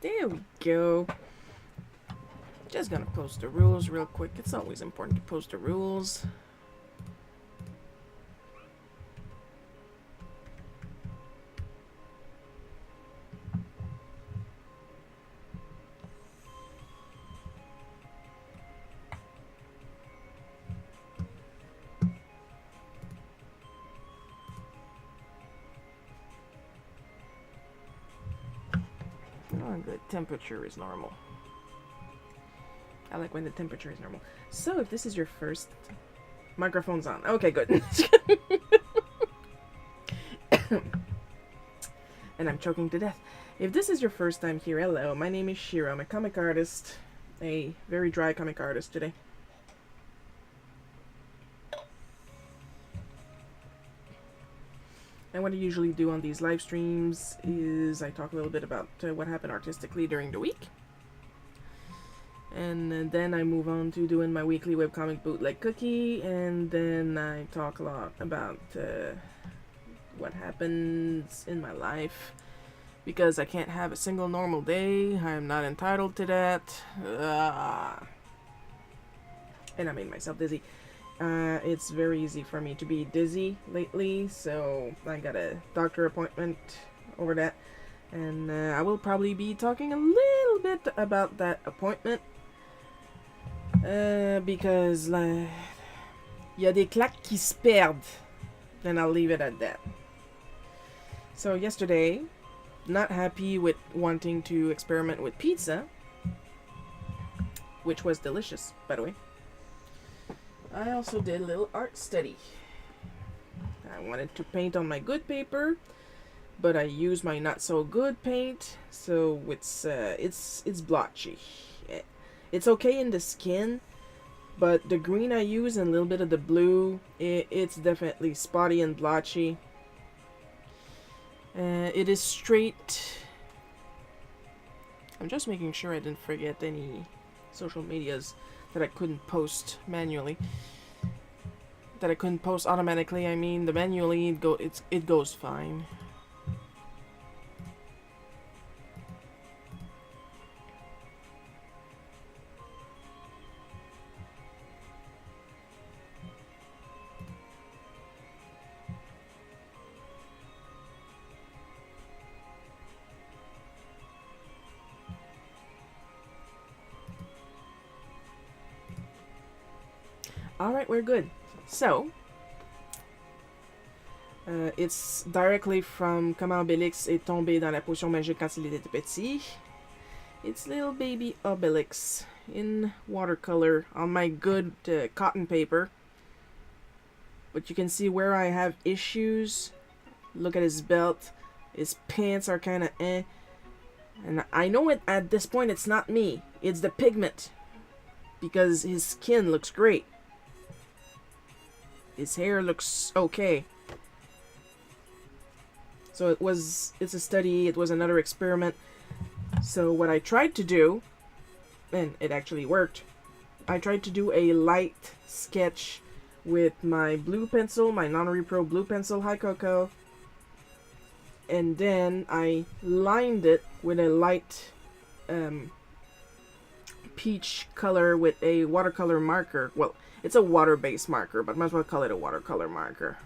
There we go. Just gonna post the rules real quick. It's always important to post the rules. Oh, good. Temperature is normal. I like when the temperature is normal. So, if this is your first... Microphone's on. Okay, good. And I'm choking to death. If this is your first time here, hello. My name is Shiro. I'm a comic artist. A very dry comic artist today. And what I usually do on these live streams is I talk a little bit about what happened artistically during the week. And then I move on to doing my weekly webcomic bootleg cookie. And then I talk a lot about what happens in my life. Because I can't have a single normal day. I am not entitled to that. And I made myself dizzy. It's very easy for me to be dizzy lately, so I got a doctor appointment over that, and I will probably be talking a little bit about that appointment, because y a des claques qui se perdent, and I'll leave it at that. So yesterday, not happy with wanting to experiment with pizza, which was delicious, by the way. I also did a little art study. I wanted to paint on my good paper, but I used my not so good paint, so it's blotchy. It's okay in the skin, but the green I use and a little bit of the blue, it's definitely spotty and blotchy. It is straight. I'm just making sure I didn't forget any social medias that I couldn't post manually. That I couldn't post automatically. I mean, the manually it goes fine. Alright, we're good. So, it's directly from Comment Obélix est tombé dans la potion magique quand il était petit. It's little baby Obélix in watercolor on my good cotton paper. But you can see where I have issues. Look at his belt. His pants are kind of eh. And I know it at this point it's not me. It's the pigment. Because his skin looks great. His hair looks okay. So it's a study, it was another experiment. So what I tried to do, and it actually worked, I tried to do a light sketch with my blue pencil, my non-repro blue pencil High Cocoa. And then I lined it with a light peach color with a watercolor marker. Well, it's a water-based marker, but might as well call it a watercolor marker.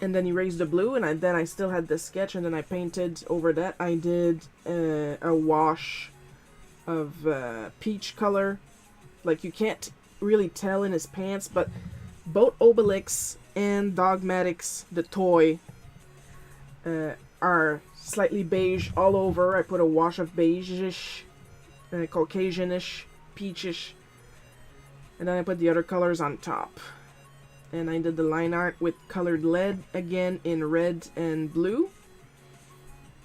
And then erased the blue, and then I still had the sketch, and then I painted over that. I did a wash of peach color. Like, you can't really tell in his pants, but both Obelix and Dogmatix, the toy, are slightly beige all over. I put a wash of beige-ish, Caucasian-ish, peachish. And then I put the other colors on top. And I did the line art with colored lead again in red and blue.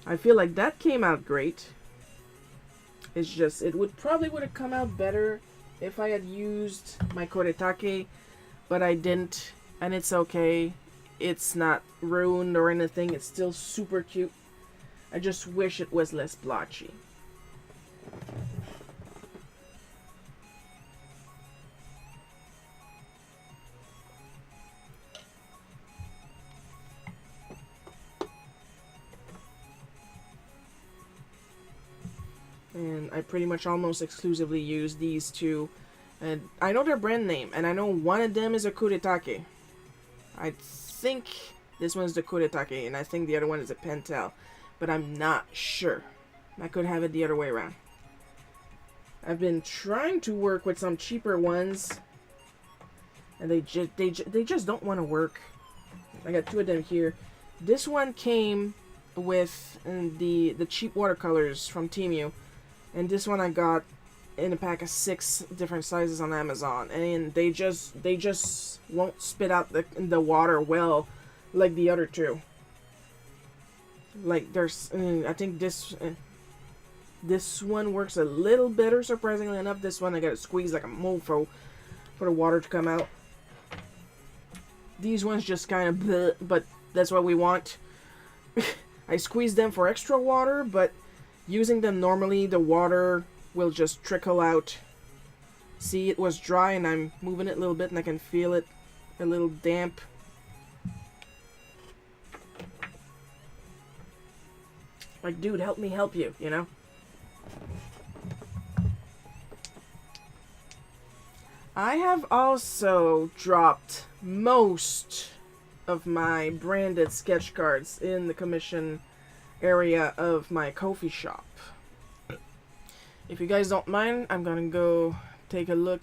I feel like that came out great. It's just, it probably would have come out better if I had used my Koretake, but I didn't, and it's okay. It's not ruined or anything. It's still super cute. I just wish it was less blotchy. I pretty much almost exclusively use these two. And I know their brand name, and I know one of them is a Kuretake. I think this one's the Kuretake, and I think the other one is a Pentel. But I'm not sure. I could have it the other way around. I've been trying to work with some cheaper ones, and they just don't want to work. I got two of them here. This one came with the cheap watercolors from Temu, and this one I got in a pack of 6 different sizes on Amazon, and they just won't spit out the water well like the other two. Like there's, I think this one works a little better, surprisingly enough. This one I gotta squeeze like a mofo for the water to come out. These ones just kind of bleh, but that's what we want. I squeeze them for extra water, but using them normally, the water will just trickle out. See, it was dry, and I'm moving it a little bit, and I can feel it a little damp. Like, dude, help me help you, you know? I have also dropped most of my branded sketch cards in the commission area of my coffee shop. If you guys don't mind, I'm gonna go take a look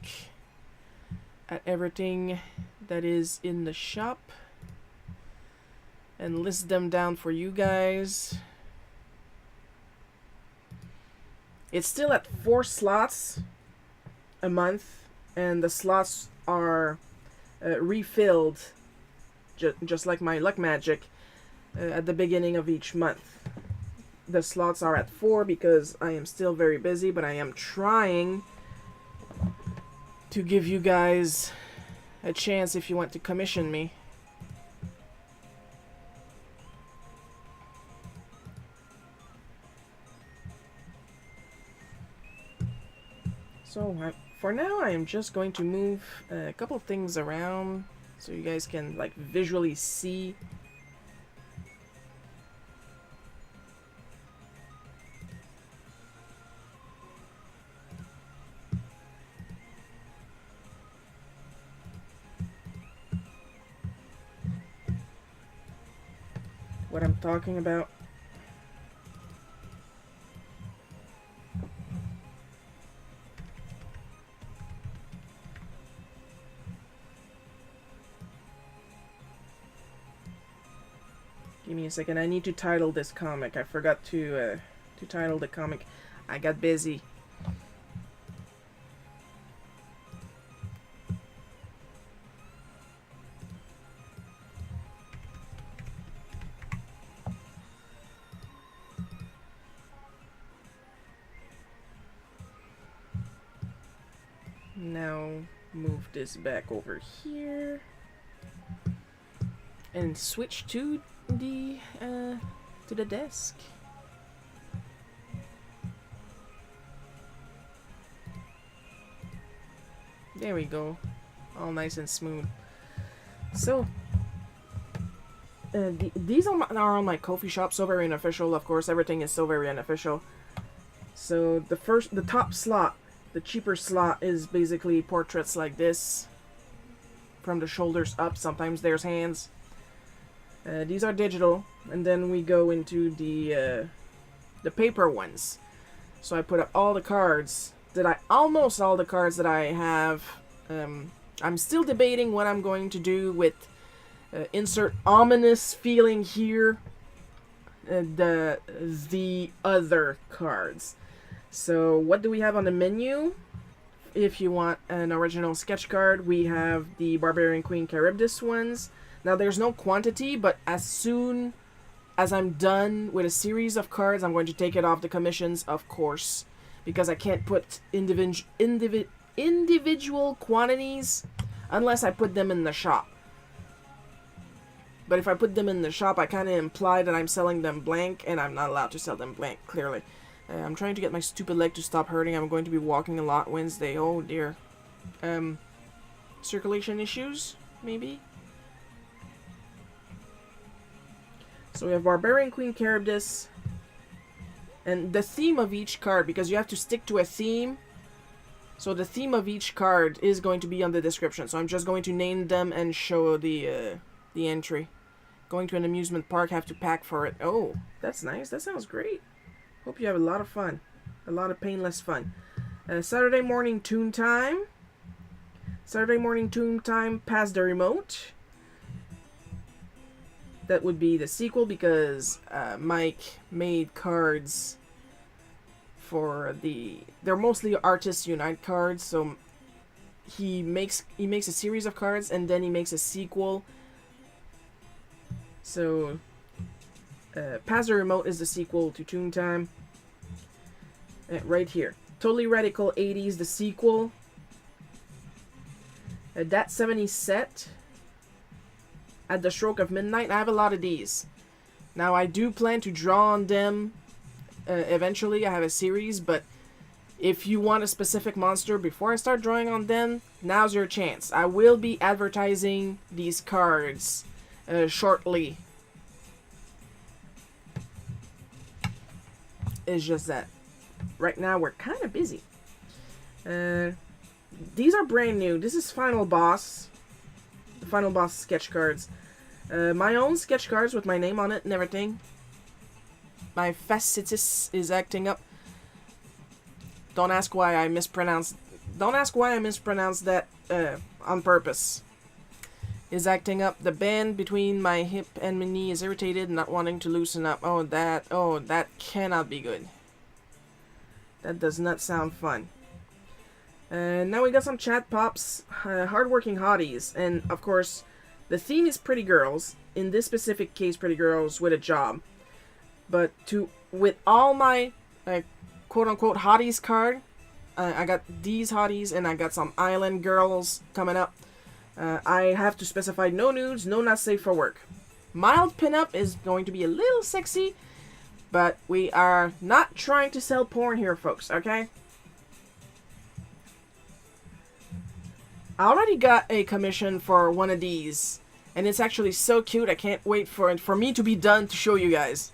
at everything that is in the shop and list them down for you guys. It's still at 4 slots a month, and the slots are refilled just like my luck magic at the beginning of each month. The slots are at 4 because I am still very busy, but I am trying to give you guys a chance if you want to commission me. So for now, I am just going to move a couple things around so you guys can like visually see. What I'm talking about. Give me a second. I need to title this comic. I forgot to title the comic. I got busy. Now move this back over here and switch to the desk. There we go, all nice and smooth. So these are on my coffee shop, so very unofficial. Of course, everything is so very unofficial. So the top slot, the cheaper slot, is basically portraits like this, from the shoulders up. Sometimes there's hands. These are digital, and then we go into the paper ones. So I put up all the cards almost all the cards that I have. I'm still debating what I'm going to do with insert ominous feeling here. The other cards. So what do we have on the menu? If you want an original sketch card, we have the Barbarian Queen Charybdis ones. Now, there's no quantity, but as soon as I'm done with a series of cards, I'm going to take it off the commissions, of course, because I can't put individual quantities unless I put them in the shop. But if I put them in the shop, I kind of imply that I'm selling them blank, and I'm not allowed to sell them blank, clearly. I'm trying to get my stupid leg to stop hurting. I'm going to be walking a lot Wednesday. Oh, dear. Circulation issues, maybe? So we have Barbarian Queen Charybdis. And the theme of each card, because you have to stick to a theme, so the theme of each card is going to be on the description. So I'm just going to name them and show the entry. Going to an amusement park, have to pack for it. Oh, that's nice. That sounds great. Hope you have a lot of fun. A lot of painless fun. Saturday morning tune time. Saturday morning tune time, pass the remote. That would be the sequel because Mike made cards for they're mostly Artists Unite cards, so he makes a series of cards and then he makes a sequel. So Pass the Remote is the sequel to Toon Time. Right here. Totally Radical 80s, the sequel. That 70 set. At the Stroke of Midnight. I have a lot of these. Now I do plan to draw on them eventually. I have a series, but if you want a specific monster before I start drawing on them, now's your chance. I will be advertising these cards shortly. It's just that right now we're kind of busy. These are brand new. This is Final Boss. The Final Boss sketch cards. My own sketch cards with my name on it and everything. My facitis is acting up. Don't ask why I mispronounced. Don't ask why I mispronounced that on purpose. Is acting up. The band between my hip and my knee is irritated, not wanting to loosen up. Oh, that cannot be good. That does not sound fun. Now we got some chat pops, hardworking hotties, and of course, the theme is pretty girls. In this specific case, pretty girls with a job. But with all my quote-unquote hotties card, I got these hotties and I got some island girls coming up. I have to specify no nudes, no not safe for work. Mild pinup is going to be a little sexy, but we are not trying to sell porn here, folks, okay? I already got a commission for one of these, and it's actually so cute. I can't wait for me to be done to show you guys.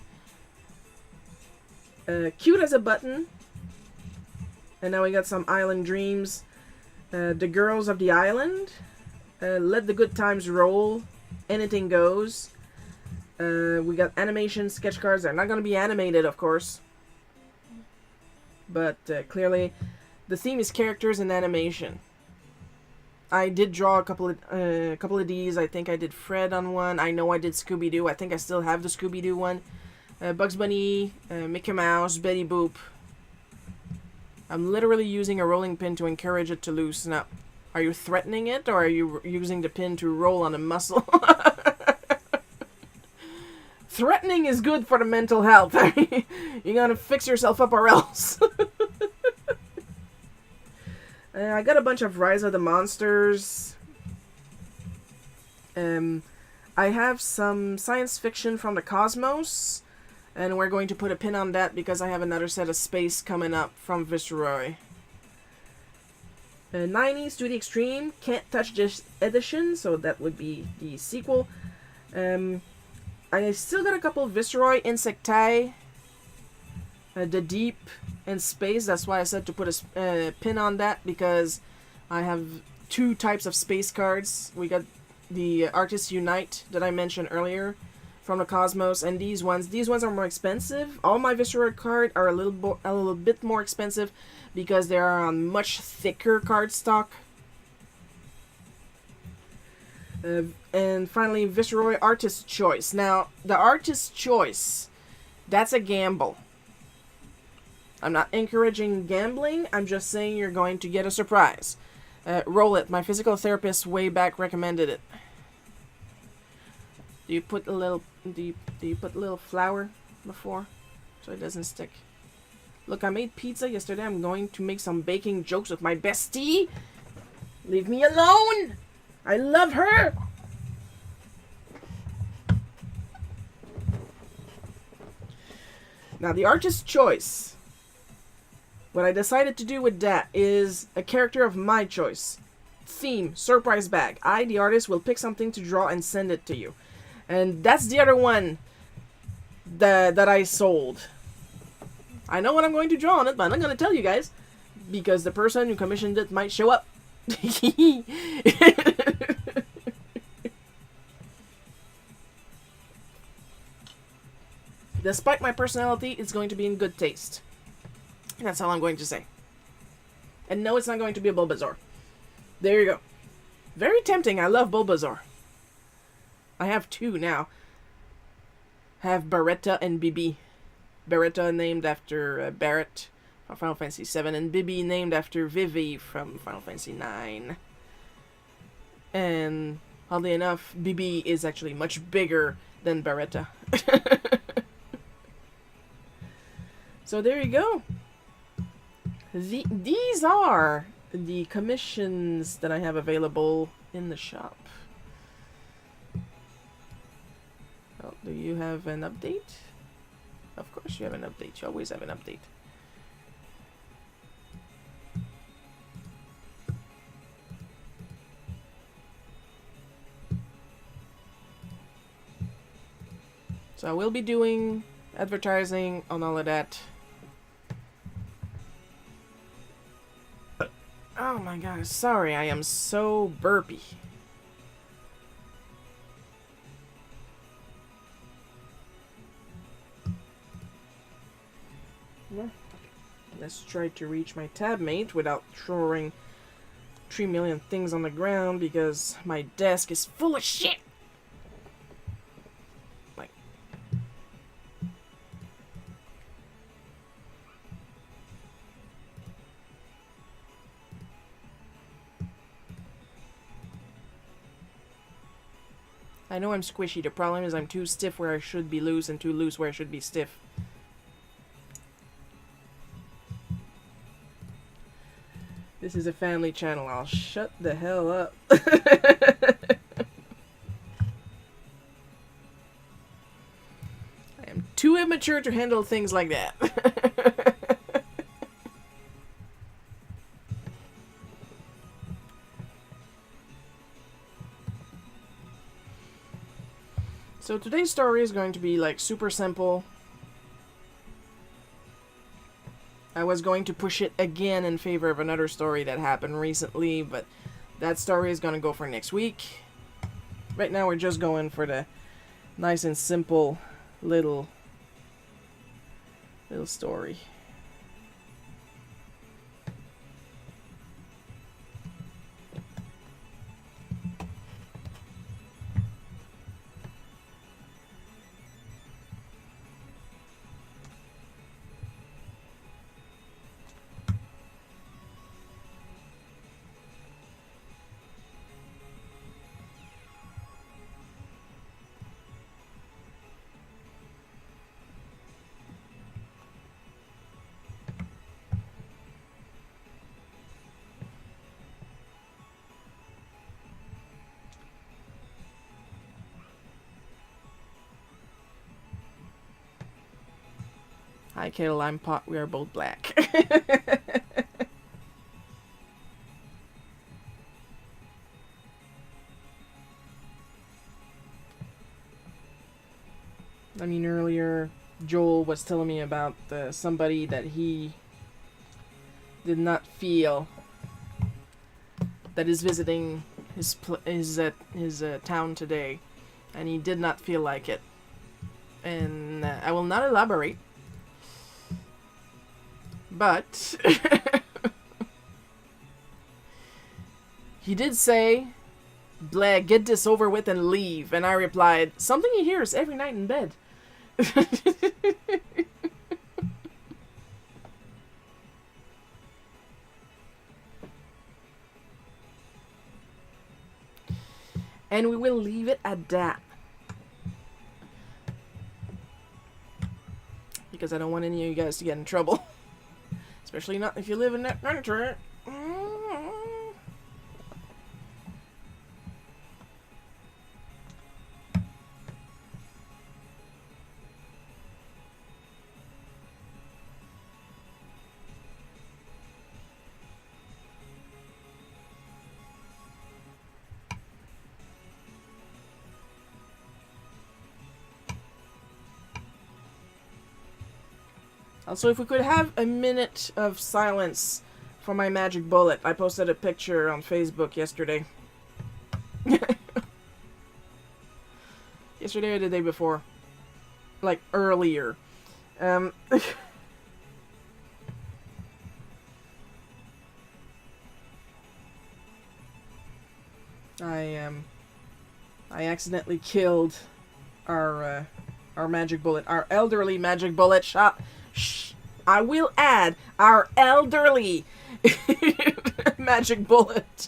Cute as a button. And now we got some Island Dreams. The Girls of the Island. Let the Good Times Roll. Anything Goes. We got animation sketch cards. They're not going to be animated, of course. But clearly, the theme is characters and animation. I did draw a couple of these. I think I did Fred on one. I know I did Scooby-Doo. I think I still have the Scooby-Doo one. Bugs Bunny, Mickey Mouse, Betty Boop. I'm literally using a rolling pin to encourage it to loosen up. Are you threatening it, or are you using the pin to roll on a muscle? Threatening is good for the mental health. You gotta fix yourself up or else. I got a bunch of Rise of the Monsters. I have some science fiction from the cosmos. And we're going to put a pin on that because I have another set of space coming up from Viceroy. 90s to the Extreme. Can't Touch This Edition. So that would be the sequel. I still got a couple of Viceroy Insecti. The Deep and Space. That's why I said to put a pin on that, because I have two types of space cards. We got the Artists Unite that I mentioned earlier from the Cosmos, and these ones. These ones are more expensive. All my Viceroy cards are a little bit more expensive because they are on much thicker cardstock. And finally, Viceroy Artist Choice. Now, the Artist Choice, that's a gamble. I'm not encouraging gambling. I'm just saying you're going to get a surprise. Roll it. My physical therapist way back recommended it. Do you put a little? Do you put a little flour before, so it doesn't stick? Look, I made pizza yesterday. I'm going to make some baking jokes with my bestie. Leave me alone. I love her. Now, the Artist's Choice. What I decided to do with that is a character of my choice. Theme, surprise bag. I, the artist, will pick something to draw and send it to you. And that's the other one that I sold. I know what I'm going to draw on it, but I'm not going to tell you guys. Because the person who commissioned it might show up. Despite my personality, it's going to be in good taste. That's all I'm going to say. And no, it's not going to be a Bulbasaur. There you go. Very tempting. I love Bulbasaur. I have two now. I have Barretta and Bibi. Barretta named after Barrett from Final Fantasy VII, and Bibi named after Vivi from Final Fantasy IX. And oddly enough, Bibi is actually much bigger than Barretta. So there you go. These are the commissions that I have available in the shop. Oh, do you have an update? Of course you have an update. You always have an update. So I will be doing advertising on all of that. Oh my gosh, sorry, I am so burpy. Let's try to reach my tab mate without throwing 3 million things on the ground because my desk is full of shit. Like, I know I'm squishy. The problem is I'm too stiff where I should be loose and too loose where I should be stiff. This is a family channel. I'll shut the hell up. I am too immature to handle things like that. So today's story is going to be like super simple. I was going to push it again in favor of another story that happened recently, but that story is going to go for next week. Right now we're just going for the nice and simple little story. Hi, Kale, I'm Pot. We are both black. I mean, earlier, Joel was telling me about somebody that he did not feel that is visiting his town today, and he did not feel like it. And I will not elaborate. But he did say, "Blah, get this over with and leave." And I replied, "Something he hears every night in bed." And we will leave it at that. Because I don't want any of you guys to get in trouble. Especially not if you live in that country. Also, if we could have a minute of silence for my magic bullet. I posted a picture on Facebook yesterday. Yesterday or the day before. Like, earlier. I accidentally killed our magic bullet. Our elderly magic bullet shot. I will add, our elderly magic bullet.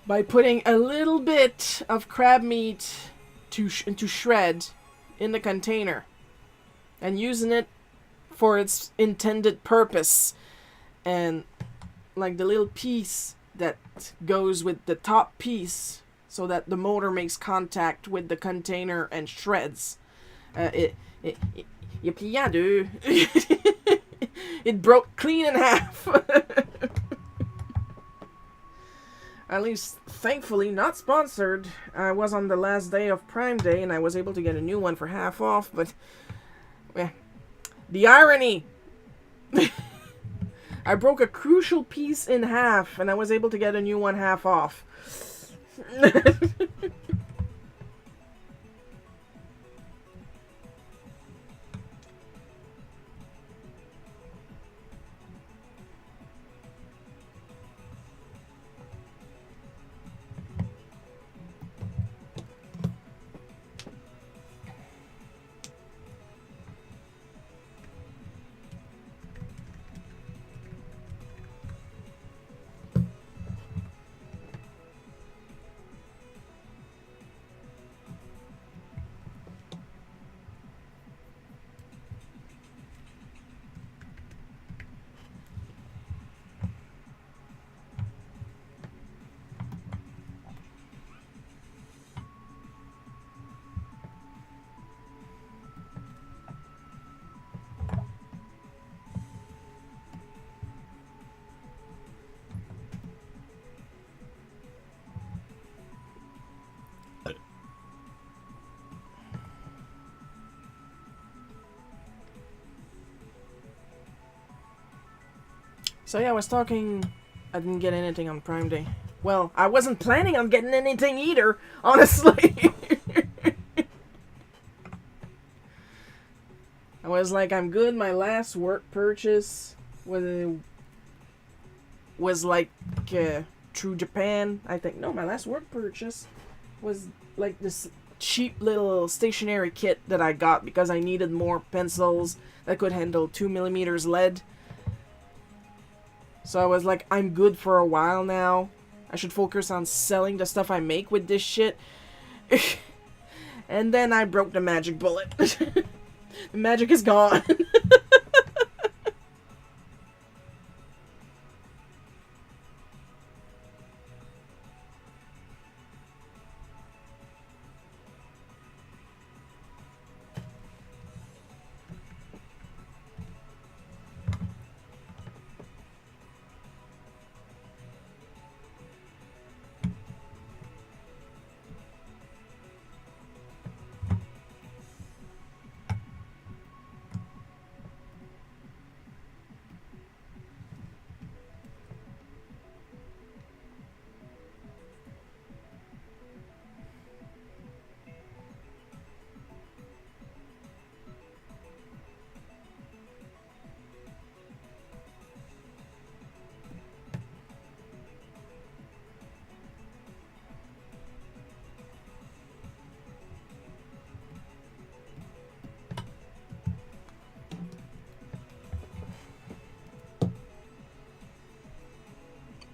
By putting a little bit of crab meat to shred in the container. And using it for its intended purpose. And like the little piece that goes with the top piece so that the motor makes contact with the container and shreds. It broke clean in half. At least, thankfully, not sponsored. I was on the last day of Prime Day and I was able to get a new one for half off, but the irony. I broke a crucial piece in half, and I was able to get a new one half off. So yeah, I was talking. I didn't get anything on Prime Day. Well, I wasn't planning on getting anything either, honestly. I was like, I'm good. My last work purchase was like through Japan. I think no, my last work purchase was like this cheap little stationery kit that I got because I needed more pencils that could handle 2mm lead. So I was like, I'm good for a while now. I should focus on selling the stuff I make with this shit. And then I broke the magic bullet. The magic is gone.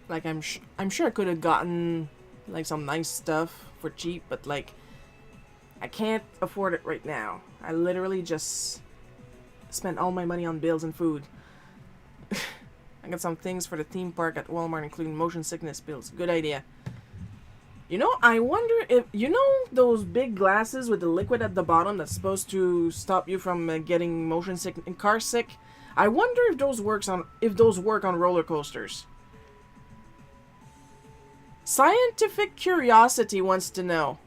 Like, I'm sure I could have gotten, like, some nice stuff for cheap, but, like, I can't afford it right now. I literally just spent all my money on bills and food. I got some things for the theme park at Walmart, including motion sickness pills. Good idea. You know, I wonder if, you know those big glasses with the liquid at the bottom that's supposed to stop you from getting motion sick and car sick? I wonder if those work on roller coasters. Scientific curiosity wants to know.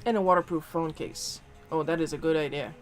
And a waterproof phone case. Oh, that is a good idea.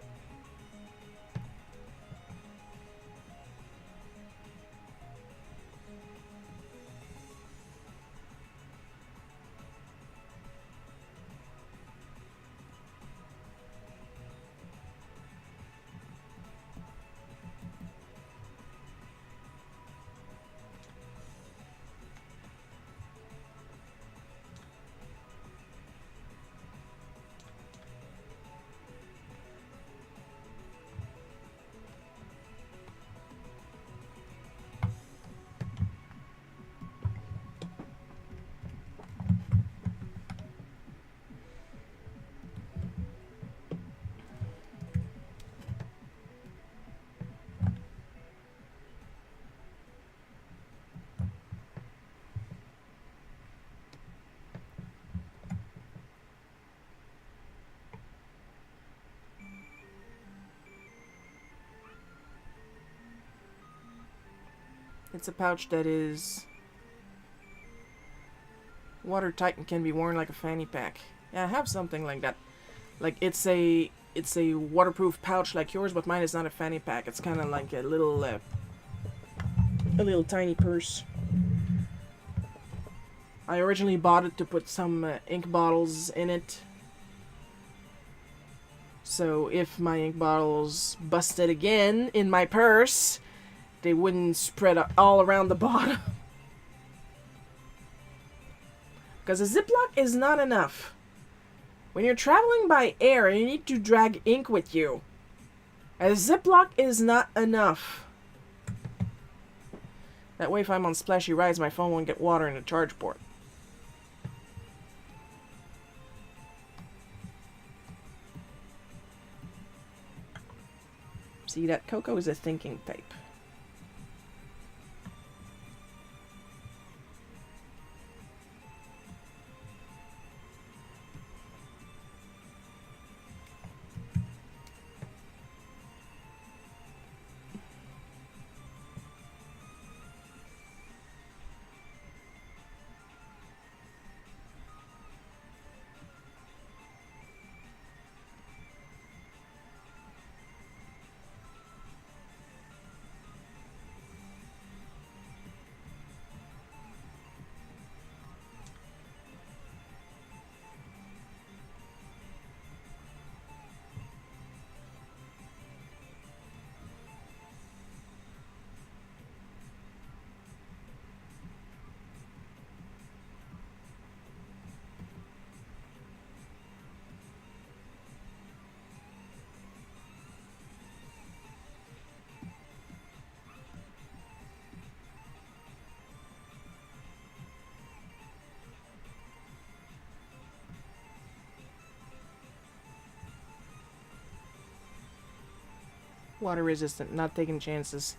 It's a pouch that is watertight and can be worn like a fanny pack. Yeah, I have something like that. Like it's a waterproof pouch like yours, but mine is not a fanny pack. It's kind of like a little tiny purse. I originally bought it to put some ink bottles in it. So if my ink bottles busted again in my purse, they wouldn't spread all around the bottom. Because a Ziploc is not enough. When you're traveling by air, you need to drag ink with you. A Ziploc is not enough. That way if I'm on splashy rides, my phone won't get water in the charge port. See, that cocoa is a thinking type. Water resistant, not taking chances.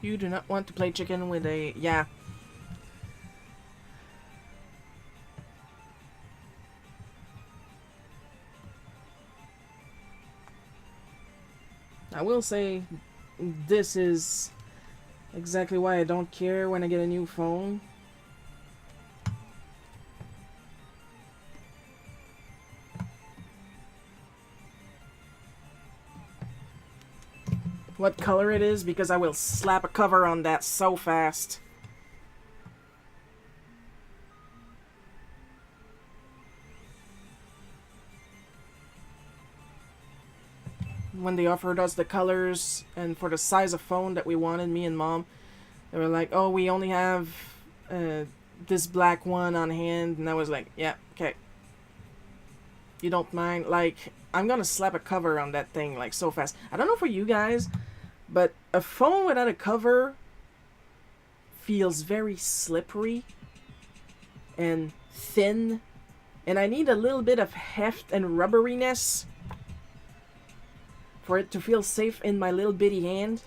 You do not want to play chicken with a... Yeah. will say this is exactly why I don't care when I get a new phone. What color it is, because I will slap a cover on that so fast. When they offered us the colors and for the size of phone that we wanted, me and Mom, they were like, oh, we only have this black one on hand, and I was like, yeah, okay. You don't mind? Like, I'm gonna slap a cover on that thing, like, so fast. I don't know for you guys, but a phone without a cover feels very slippery and thin, and I need a little bit of heft and rubberiness for it to feel safe in my little bitty hand.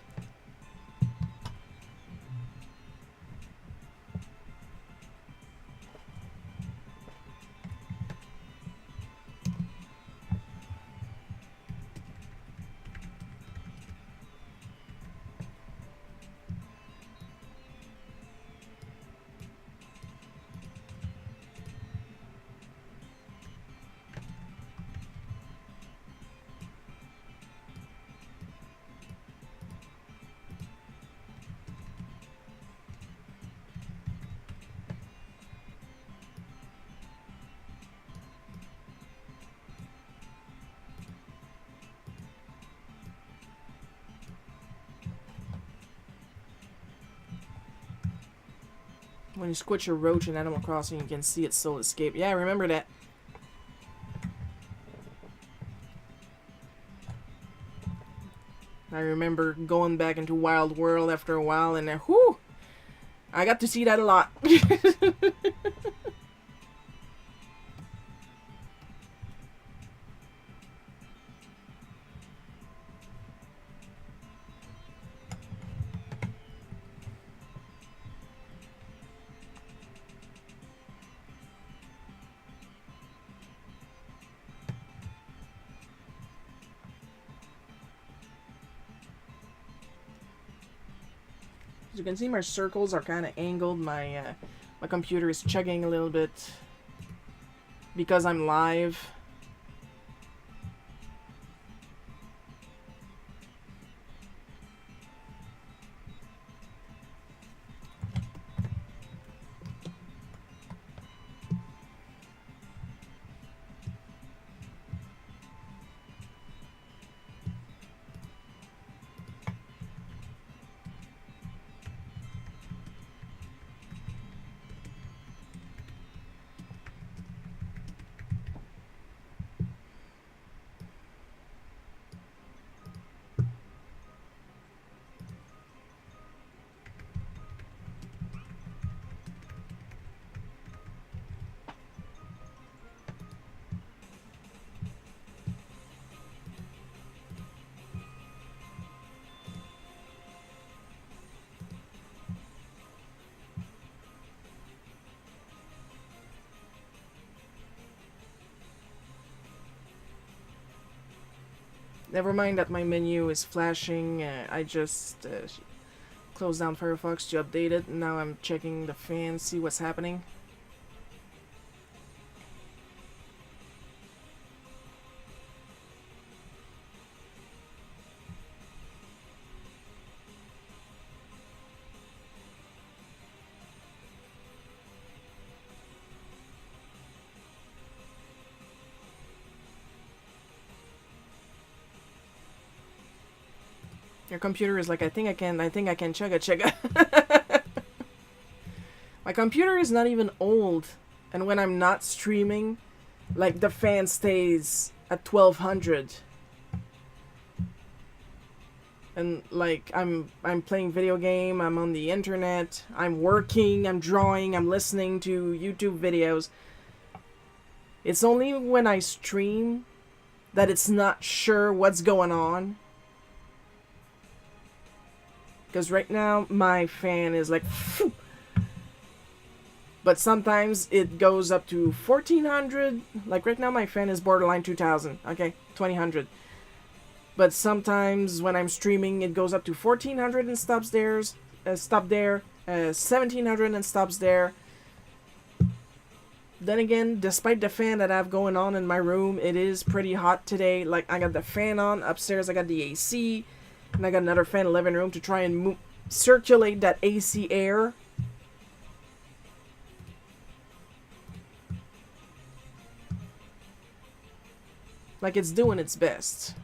When you squish a roach in Animal Crossing, you can see its soul escape. Yeah, I remember that. I remember going back into Wild World after a while, and whew, I got to see that a lot. As you can see, my circles are kind of angled. My computer is chugging a little bit because I'm live. Never mind that my menu is flashing. I just closed down Firefox to update it, and now I'm checking the fan, see what's happening. Your computer is like, I think I can chugga. My computer is not even old, and when I'm not streaming, like, the fan stays at 1200. And like, I'm playing video game, I'm on the internet, I'm working, I'm drawing, I'm listening to YouTube videos. It's only when I stream that it's not sure what's going on. Because right now, my fan is like, phew. But sometimes it goes up to 1400. Like right now, my fan is borderline 2000. Okay, 2000. But sometimes when I'm streaming, it goes up to 1400 and stops there, 1700 and stops there. Then again, despite the fan that I have going on in my room, it is pretty hot today. Like, I got the fan on. Upstairs, I got the AC. And I got another fan in the living room to try and circulate that AC air. Like, it's doing its best.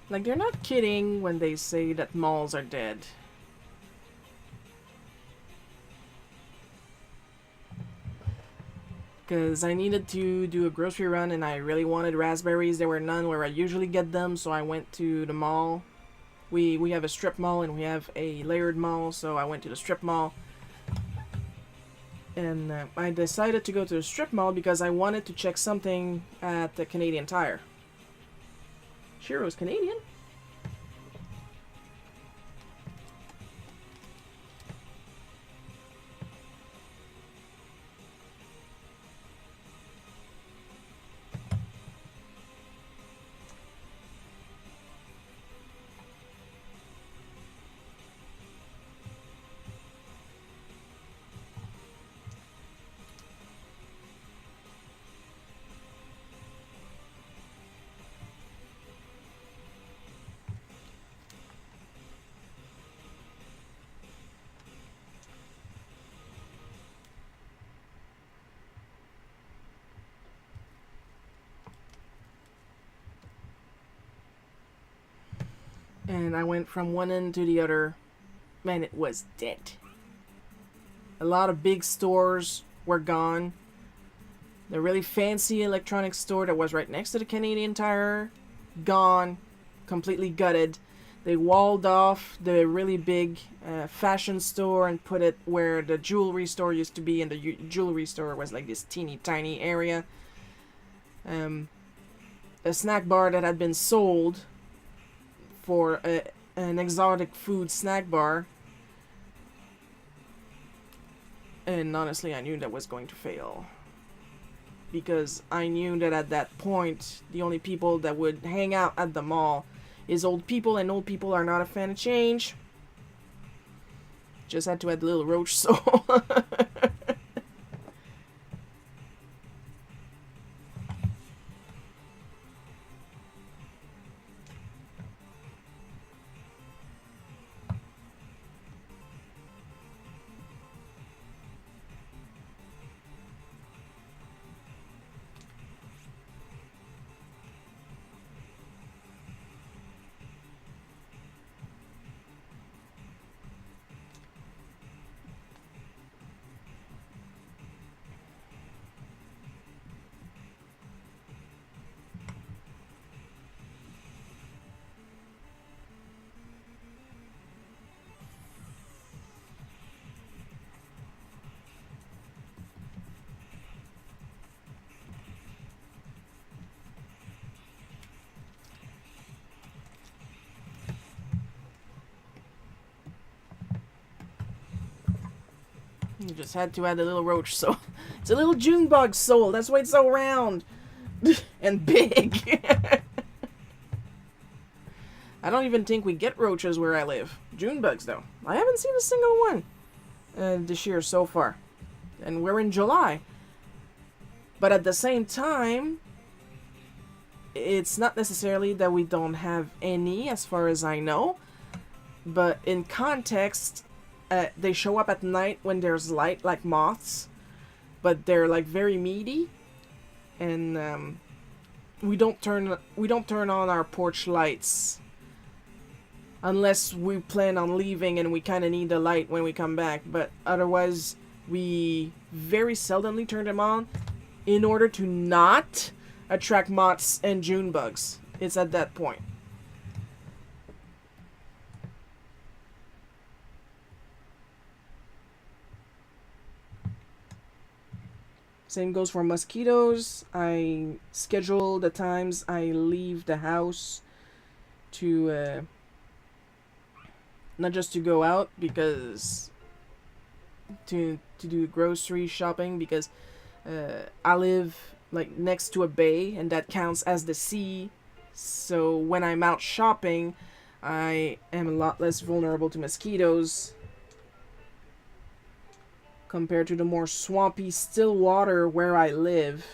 Like, they're not kidding when they say that malls are dead. Because I needed to do a grocery run and I really wanted raspberries. There were none where I usually get them, so I went to the mall. We have a strip mall and we have a layered mall, so I went to the strip mall. And I decided to go to the strip mall because I wanted to check something at the Canadian Tire. Shiro's Canadian? And I went from one end to the other. Man, it was dead. A lot of big stores were gone. The really fancy electronics store that was right next to the Canadian Tire, gone. Completely gutted. They walled off the really big fashion store and put it where the jewelry store used to be, and the jewelry store was like this teeny tiny area. A snack bar that had been sold for an exotic food snack bar, and honestly I knew that was going to fail, because I knew that at that point the only people that would hang out at the mall is old people, and old people are not a fan of change. Just had to add a little roach soul. You just had to add a little roach soul. It's a little June bug soul. That's why it's so round and big. I don't even think we get roaches where I live. June bugs, though. I haven't seen a single one this year so far. And we're in July. But at the same time, it's not necessarily that we don't have any, as far as I know. But in context, they show up at night when there's light, like moths. But they're like very meaty. And we don't turn on our porch lights unless we plan on leaving and we kind of need the light when we come back. But otherwise, we very seldomly turn them on in order to not attract moths and June bugs. It's at that point. Same goes for mosquitoes. I schedule the times I leave the house to not just to go out, because to do grocery shopping, because I live like next to a bay and that counts as the sea. So when I'm out shopping, I am a lot less vulnerable to mosquitoes compared to the more swampy, still water where I live.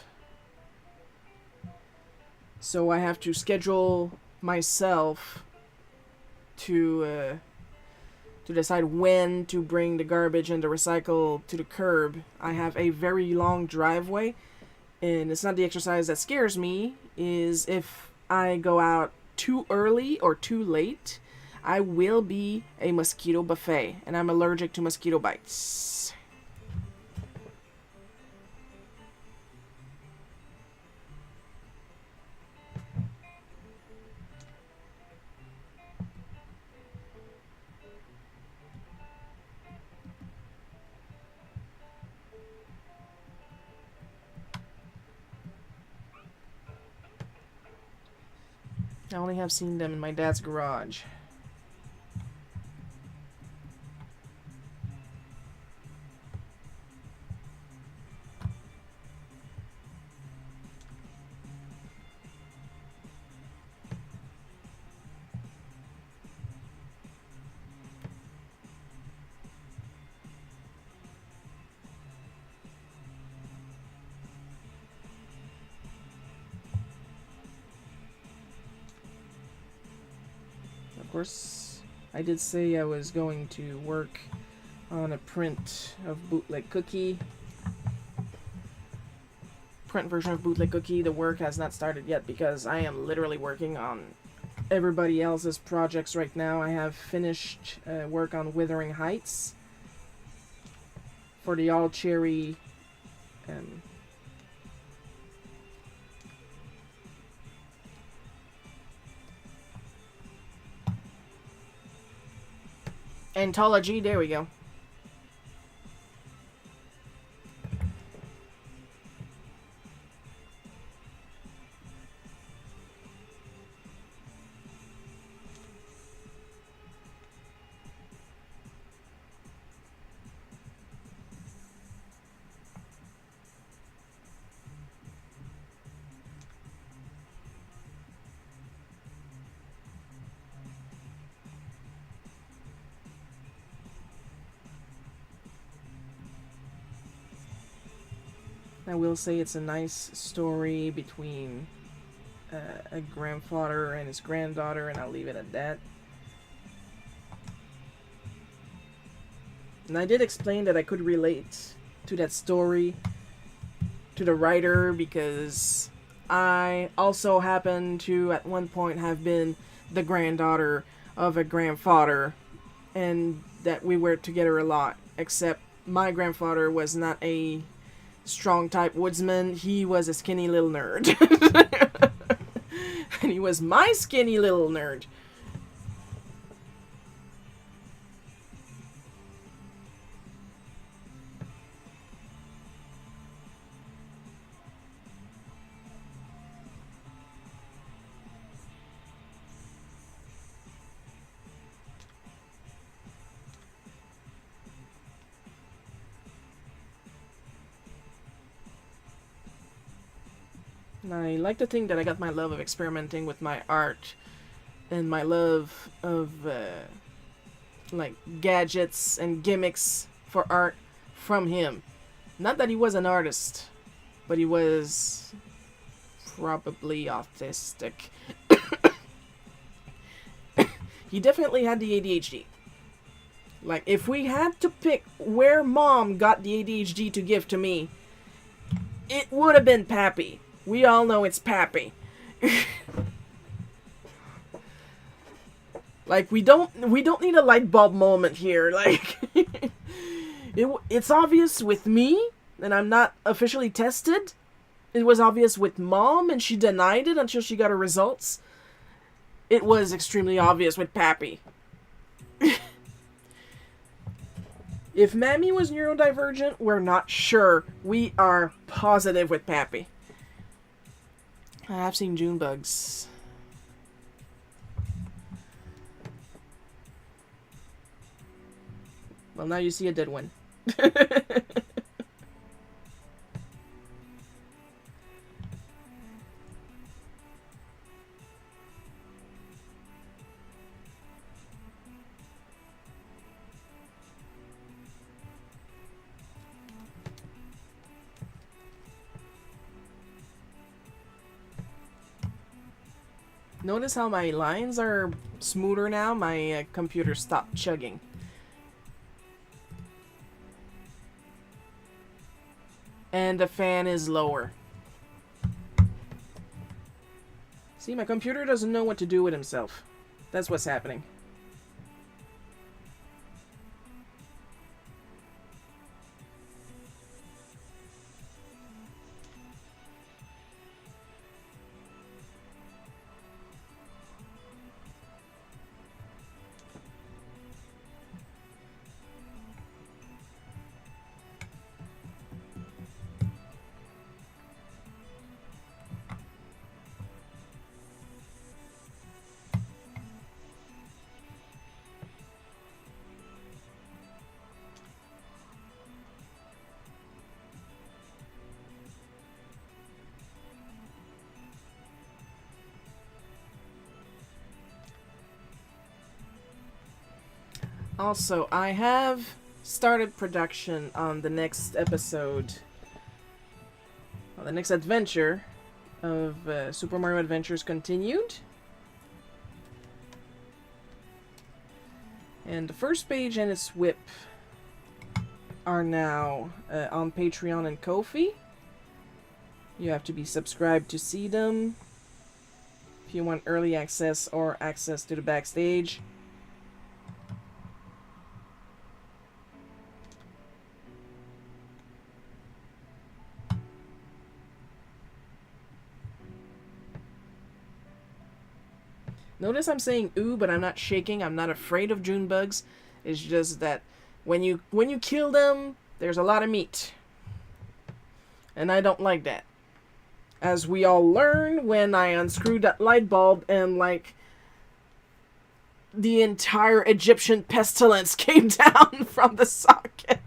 So I have to schedule myself to decide when to bring the garbage and the recycle to the curb. I have a very long driveway, and it's not the exercise that scares me, is if I go out too early or too late, I will be a mosquito buffet, and I'm allergic to mosquito bites. I only have seen them in my dad's garage. Of course, I did say I was going to work on a print of Bootleg Cookie. Print version of Bootleg Cookie. The work has not started yet because I am literally working on everybody else's projects right now. I have finished work on Withering Heights for the all cherry anthology. There we go. I will say it's a nice story between a grandfather and his granddaughter, and I'll leave it at that. And I did explain that I could relate to that story, to the writer, because I also happen to, at one point, have been the granddaughter of a grandfather, and that we were together a lot, except my grandfather was not a strong type woodsman. He was a skinny little nerd. And he was my skinny little nerd. And I like to think that I got my love of experimenting with my art and my love of like gadgets and gimmicks for art from him. Not that he was an artist, but he was probably autistic. He definitely had the ADHD. Like, if we had to pick where Mom got the ADHD to give to me, it would have been Pappy. We all know it's Pappy. Like, we don't need a light bulb moment here. Like, it's obvious with me, and I'm not officially tested. It was obvious with Mom, and she denied it until she got her results. It was extremely obvious with Pappy. If Mammy was neurodivergent, we're not sure. We are positive with Pappy. I've seen June bugs. Well, now you see a dead one. Notice how my lines are smoother now? My computer stopped chugging. And the fan is lower. See, my computer doesn't know what to do with himself. That's what's happening. Also, I have started production on the next episode, the next adventure of Super Mario Adventures Continued. And the first page and its whip are now on Patreon and Ko-fi. You have to be subscribed to see them if you want early access or access to the backstage. Notice I'm saying ooh, but I'm not shaking. I'm not afraid of June bugs. It's just that when you kill them, there's a lot of meat. And I don't like that. As we all learn when I unscrewed that light bulb and, like, the entire Egyptian pestilence came down from the socket.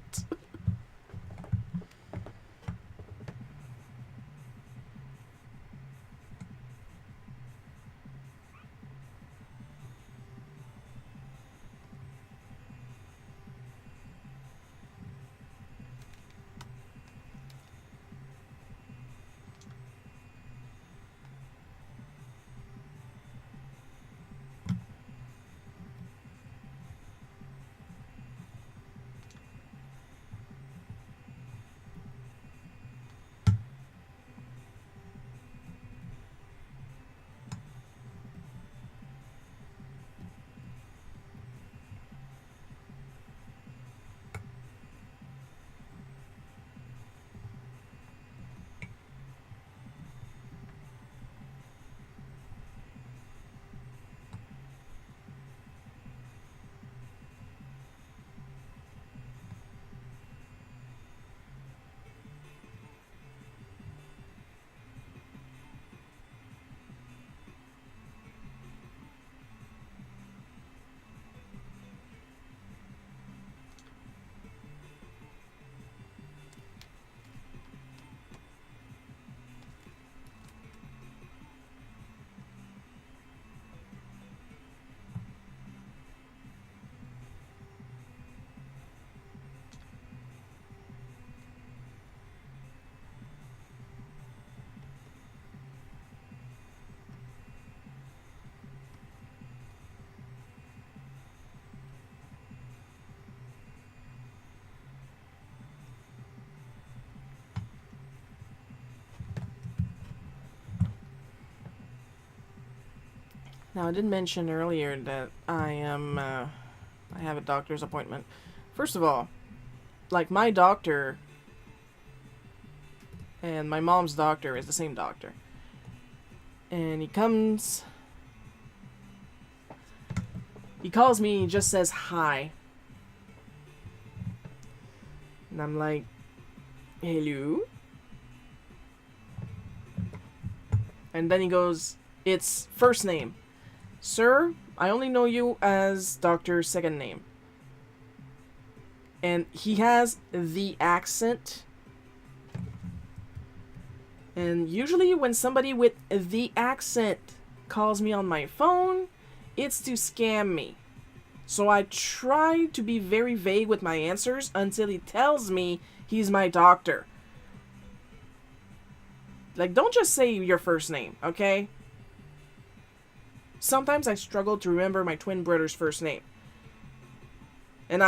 Now, I did mention earlier that I have a doctor's appointment. First of all, like, my doctor and my mom's doctor is the same doctor. And he calls me and he just says hi. And I'm like, hello? And then he goes, it's first name. Sir, I only know you as Doctor's second name. And he has the accent. And usually when somebody with the accent calls me on my phone, it's to scam me. So I try to be very vague with my answers until he tells me he's my doctor. Like, don't just say your first name, okay? Sometimes I struggle to remember my twin brother's first name. And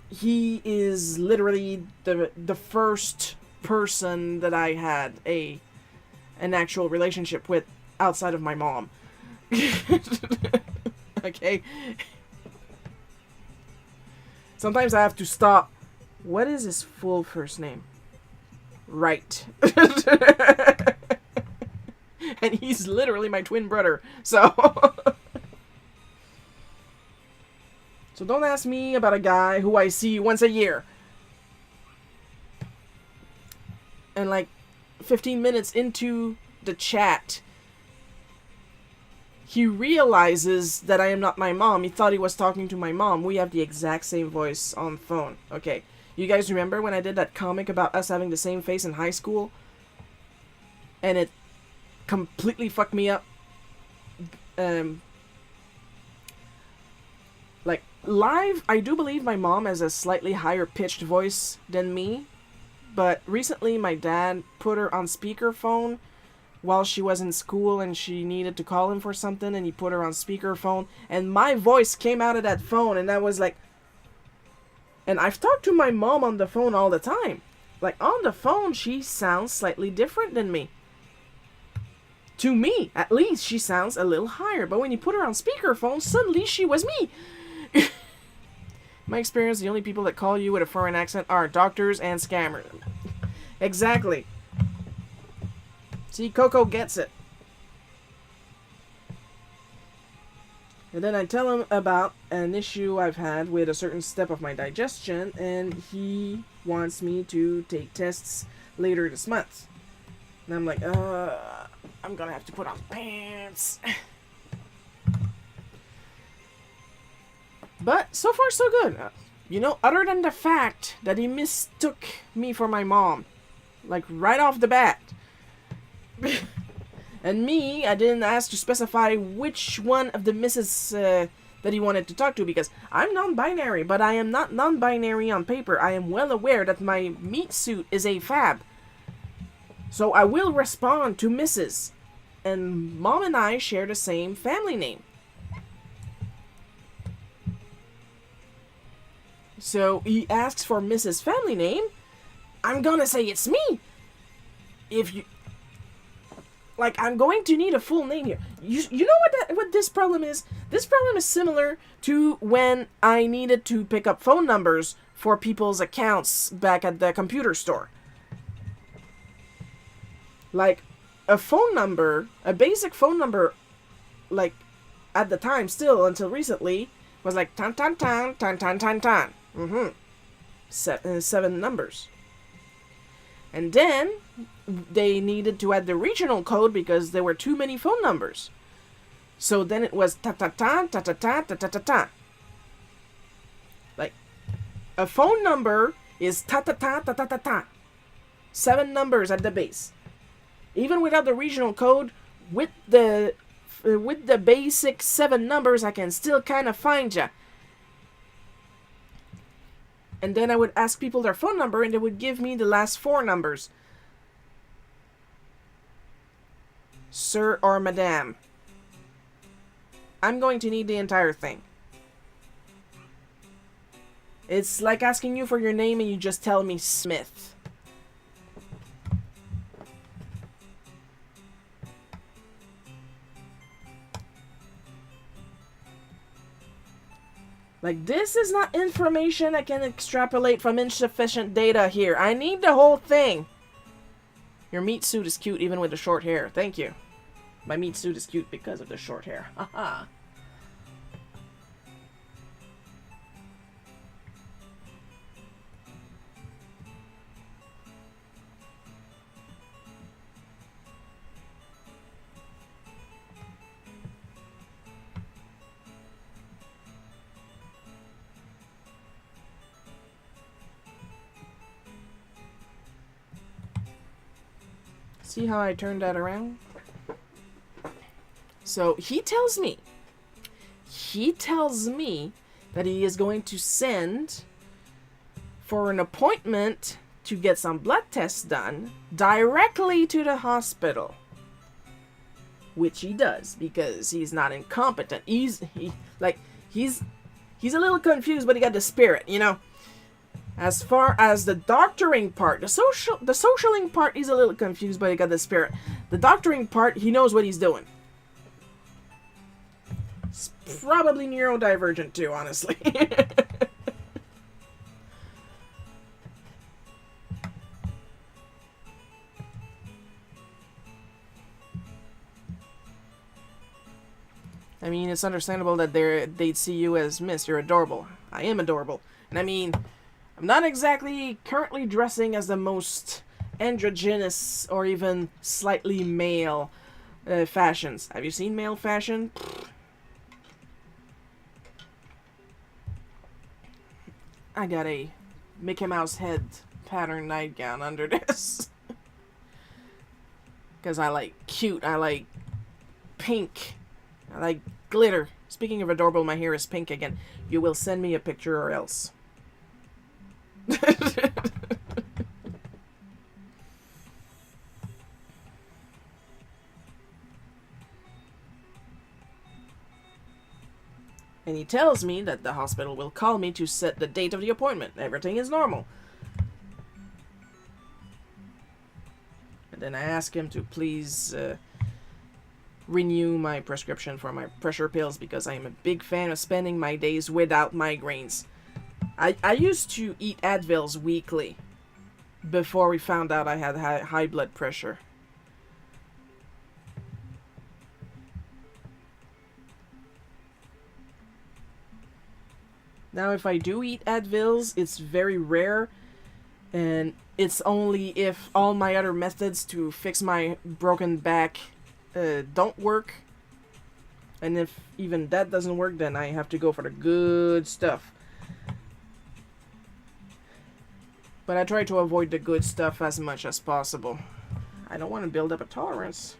he is literally the first person that I had an actual relationship with outside of my mom. Okay? Sometimes I have to stop. What is his full first name? Right. And he's literally my twin brother. So So don't ask me about a guy who I see once a year. And like 15 minutes into the chat, he realizes that I am not my mom. He thought he was talking to my mom. We have the exact same voice on phone. Okay. You guys remember when I did that comic about us having the same face in high school? And it completely fucked me up. Like, live, I do believe my mom has a slightly higher pitched voice than me. But recently my dad put her on speakerphone while she was in school and she needed to call him for something, and he put her on speakerphone and my voice came out of that phone, and I was like... And I've talked to my mom on the phone all the time. Like, on the phone, she sounds slightly different than me. To me, at least, she sounds a little higher. But when you put her on speakerphone, suddenly she was me. My experience, the only people that call you with a foreign accent are doctors and scammers. Exactly. See, Coco gets it. And then I tell him about an issue I've had with a certain step of my digestion, and he wants me to take tests later this month. And I'm like, I'm gonna have to put on pants. But so far so good. You know, other than the fact that he mistook me for my mom. Like, right off the bat. And me, I didn't ask to specify which one of the misses that he wanted to talk to, because I'm non-binary, but I am not non-binary on paper. I am well aware that my meat suit is a fab. So I will respond to Mrs. And Mom and I share the same family name. So he asks for Mrs. family name. I'm gonna say it's me. If you... Like, I'm going to need a full name here. You know what this problem is? This problem is similar to when I needed to pick up phone numbers for people's accounts back at the computer store. Like, a phone number, a basic phone number, like, at the time, still, until recently, was like, tan tan tan, tan tan tan tan. Seven numbers. And then they needed to add the regional code because there were too many phone numbers. So then it was ta ta ta ta ta ta ta ta ta ta. Like, a phone number is ta ta ta ta ta ta ta. 7 numbers at the base. Even without the regional code, with the basic 7 numbers, I can still kind of find ya. And then I would ask people their phone number, and they would give me the last 4 numbers. Sir or Madame. I'm going to need the entire thing. It's like asking you for your name and you just tell me Smith. Like, this is not information I can extrapolate from insufficient data here. I need the whole thing. Your meat suit is cute even with the short hair. Thank you. My meat suit is cute because of the short hair. Haha. See how I turned that around? So he tells me that he is going to send for an appointment to get some blood tests done directly to the hospital. Which he does because he's not incompetent. He's a little confused, but he got the spirit, you know. As far as the doctoring part, the socialing part, he's a little confused, but he got the spirit. The doctoring part, he knows what he's doing. It's probably neurodivergent too, honestly. I mean, it's understandable that they'd see you as Miss. You're adorable. I am adorable. And I mean, I'm not exactly currently dressing as the most androgynous or even slightly male fashions. Have you seen male fashion? I got a Mickey Mouse head pattern nightgown under this. Because I like cute, I like pink, I like glitter. Speaking of adorable, my hair is pink again. You will send me a picture or else. And he tells me that the hospital will call me to set the date of the appointment. Everything is normal. And then I ask him to please renew my prescription for my pressure pills because I am a big fan of spending my days without migraines. I used to eat Advils weekly before we found out I had high blood pressure. Now, if I do eat Advils, it's very rare, and it's only if all my other methods to fix my broken back don't work. And if even that doesn't work, then I have to go for the good stuff. But I try to avoid the good stuff as much as possible. I don't want to build up a tolerance.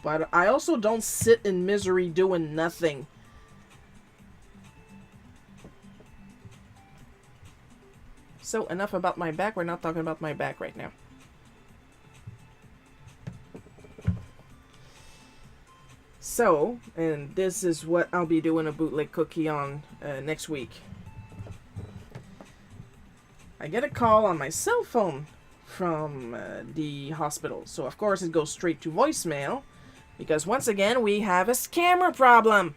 But I also don't sit in misery doing nothing. So, enough about my back. We're not talking about my back right now. So, and this is what I'll be doing a bootleg cookie on next week. I get a call on my cell phone from the hospital. So, of course, it goes straight to voicemail. Because, once again, we have a scammer problem.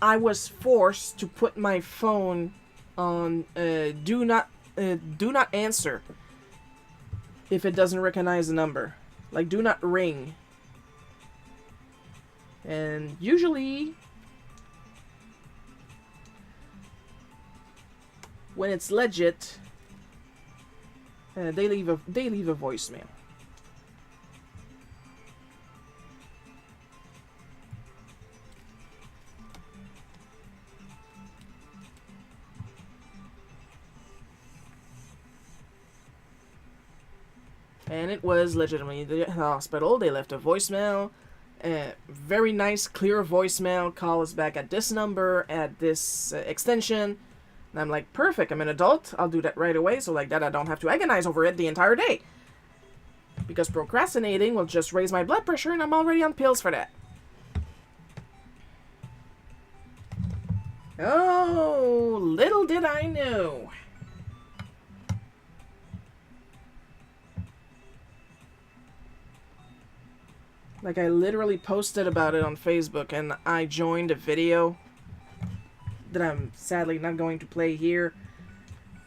I was forced to put my phone on do not answer if it doesn't recognize the number. Like, do not ring. And usually, when it's legit, they leave a voicemail. And it was legitimately the hospital. They left a voicemail. Very nice, clear voicemail. Call us back at this number, at this extension. And I'm like, perfect, I'm an adult. I'll do that right away. So like that, I don't have to agonize over it the entire day. Because procrastinating will just raise my blood pressure, and I'm already on pills for that. Oh, little did I know. Like, I literally posted about it on Facebook, and I joined a video that I'm sadly not going to play here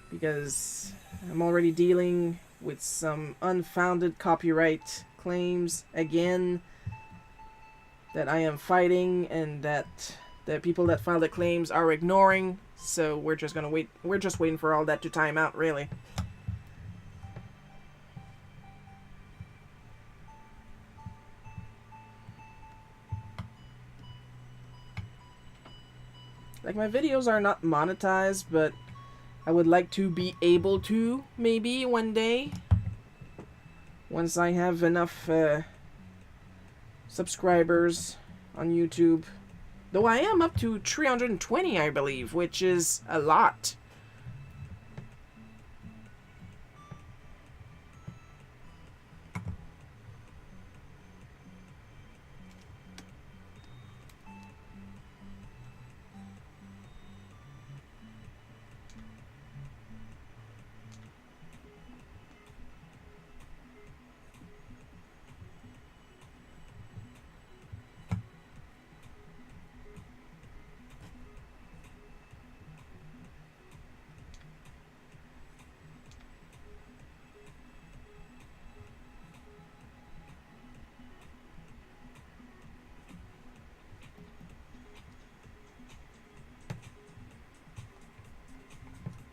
because I'm already dealing with some unfounded copyright claims again that I am fighting and that the people that filed the claims are ignoring. So we're just gonna wait. We're just waiting for all that to time out, really. Like, my videos are not monetized, but I would like to be able to, maybe, one day. Once I have enough subscribers on YouTube. Though I am up to 320, I believe, which is a lot.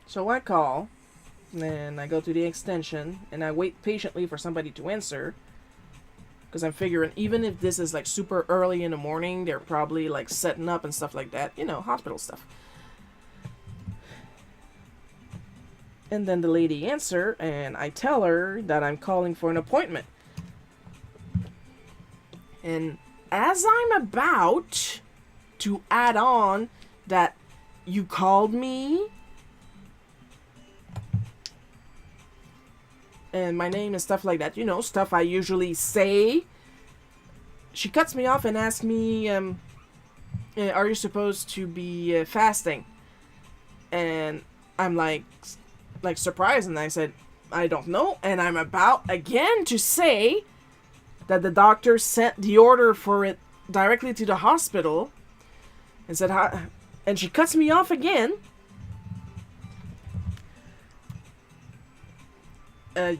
So I call, and I go to the extension, and I wait patiently for somebody to answer. Because I'm figuring, even if this is like super early in the morning, they're probably like setting up and stuff like that. You know, hospital stuff. And then the lady answer, and I tell her that I'm calling for an appointment. And as I'm about to add on that you called me, and my name and stuff like that, you know, stuff I usually say, she cuts me off and asks me, are you supposed to be fasting? And I'm like surprised, and I said, I don't know. And I'm about again to say that the doctor sent the order for it directly to the hospital, and said, and she cuts me off again.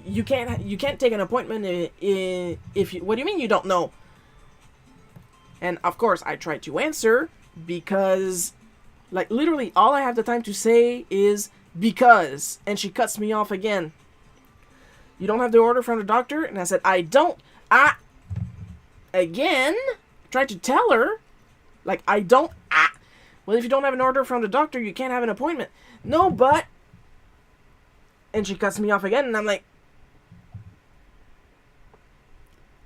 You can't take an appointment if you. What do you mean you don't know? And of course I tried to answer because, like, literally all I have the time to say is because, and she cuts me off again. You don't have the order from the doctor? And I said, I don't. Again tried to tell her, like, I don't. Well, if you don't have an order from the doctor, you can't have an appointment. No, but. And she cuts me off again, and I'm like,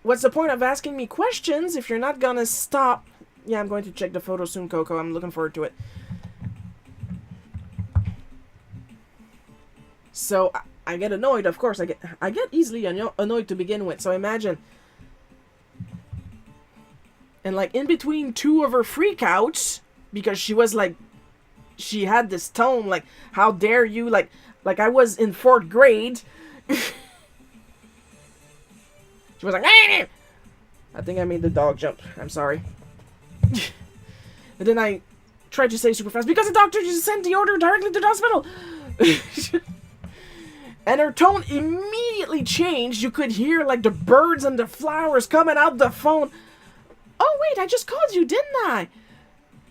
what's the point of asking me questions if you're not gonna stop? Yeah, I'm going to check the photo soon, Coco. I'm looking forward to it. So I get annoyed, of course. I get easily annoyed to begin with. So imagine, and like in between two of her freakouts, because she was like, she had this tone like, how dare you, like I was in 4th grade. She was like, I think I made the dog jump. I'm sorry. And then I tried to say super fast, because the doctor just sent the order directly to the hospital. And her tone immediately changed. You could hear like the birds and the flowers coming out the phone. Oh wait, I just called you, didn't I?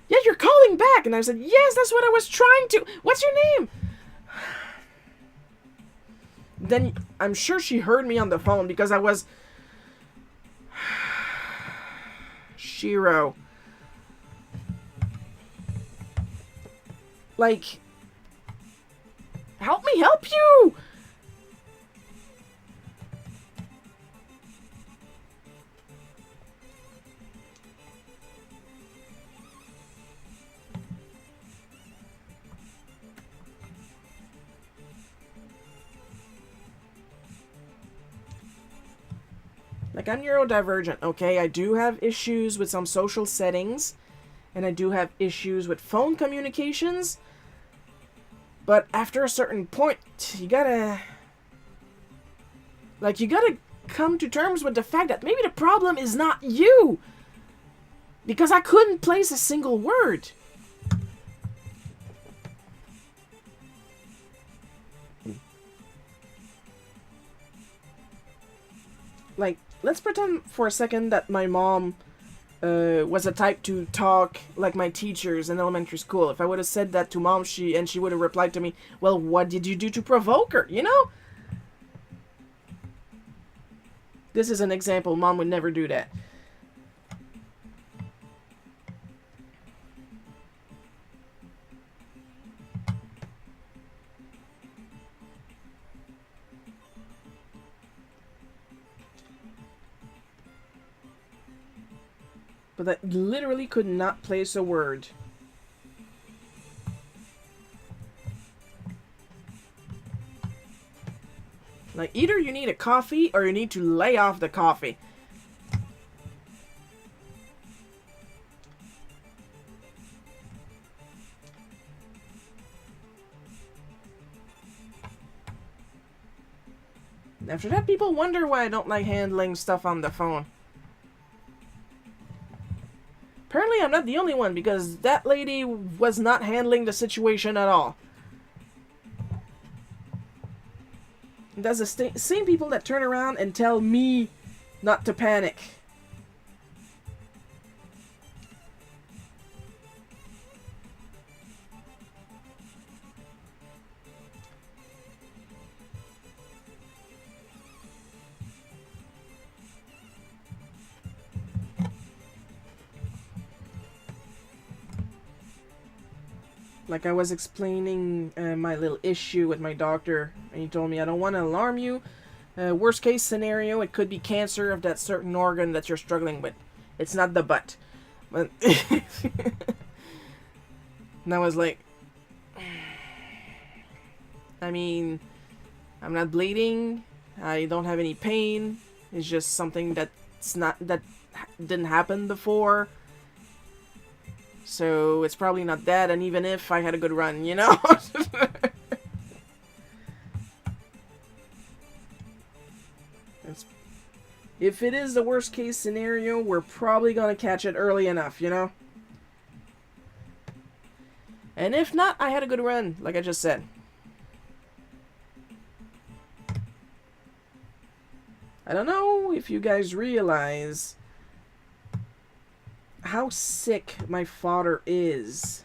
Yeah, you're calling back. And I said, yes, that's what I was trying to. What's your name? Then I'm sure she heard me on the phone, because I was Shiro. Like, help me help you. Like, I'm neurodivergent, okay? I do have issues with some social settings, and I do have issues with phone communications, but after a certain point, you gotta come to terms with the fact that maybe the problem is not you. Because I couldn't place a single word. Like, let's pretend for a second that my mom was the type to talk like my teachers in elementary school. If I would have said that to mom, she would have replied to me, well, what did you do to provoke her, you know? This is an example. Mom would never do that. But I literally could not place a word. Like, either you need a coffee or you need to lay off the coffee. After that, people wonder why I don't like handling stuff on the phone. Apparently, I'm not the only one, because that lady was not handling the situation at all. That's the same people that turn around and tell me not to panic. Like I was explaining my little issue with my doctor, and he told me, I don't want to alarm you. Worst case scenario, it could be cancer of that certain organ that you're struggling with. It's not the butt. But and I was like, I mean, I'm not bleeding. I don't have any pain. It's just something that didn't happen before. So it's probably not that, and even if I had a good run, you know? If it is the worst case scenario, we're probably gonna catch it early enough, you know? And if not, I had a good run, like I just said. I don't know if you guys realize how sick my father is.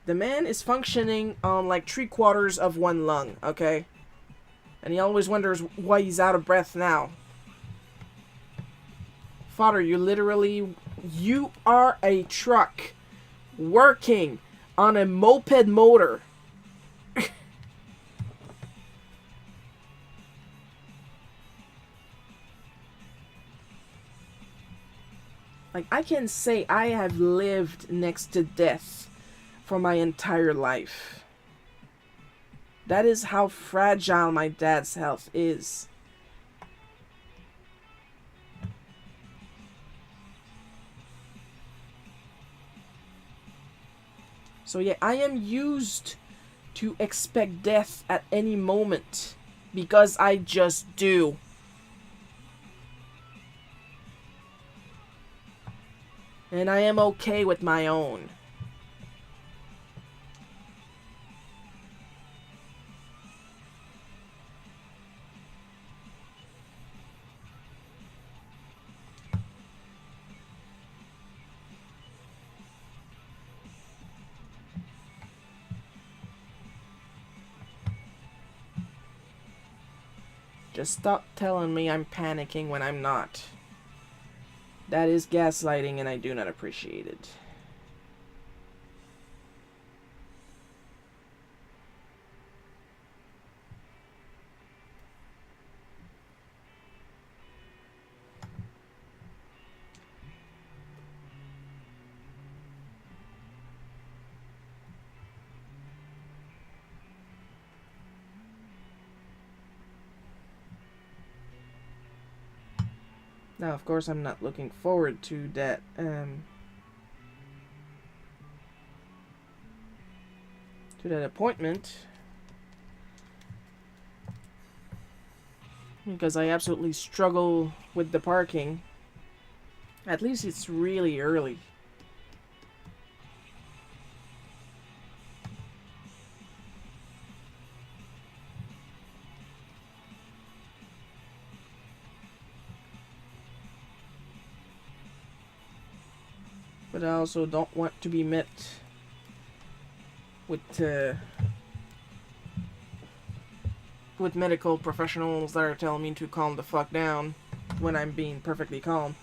The man is functioning on like 3/4 of one lung, okay? And he always wonders why he's out of breath now. Father, you are a truck working on a moped motor. Like, I can say I have lived next to death for my entire life. That is how fragile my dad's health is. So yeah, I am used to expect death at any moment because I just do. And I am okay with my own. Just stop telling me I'm panicking when I'm not. That is gaslighting, and I do not appreciate it. Now, of course, I'm not looking forward to that, appointment. because I absolutely struggle with the parking. At least it's really early. But I also don't want to be met with medical professionals that are telling me to calm the fuck down when I'm being perfectly calm.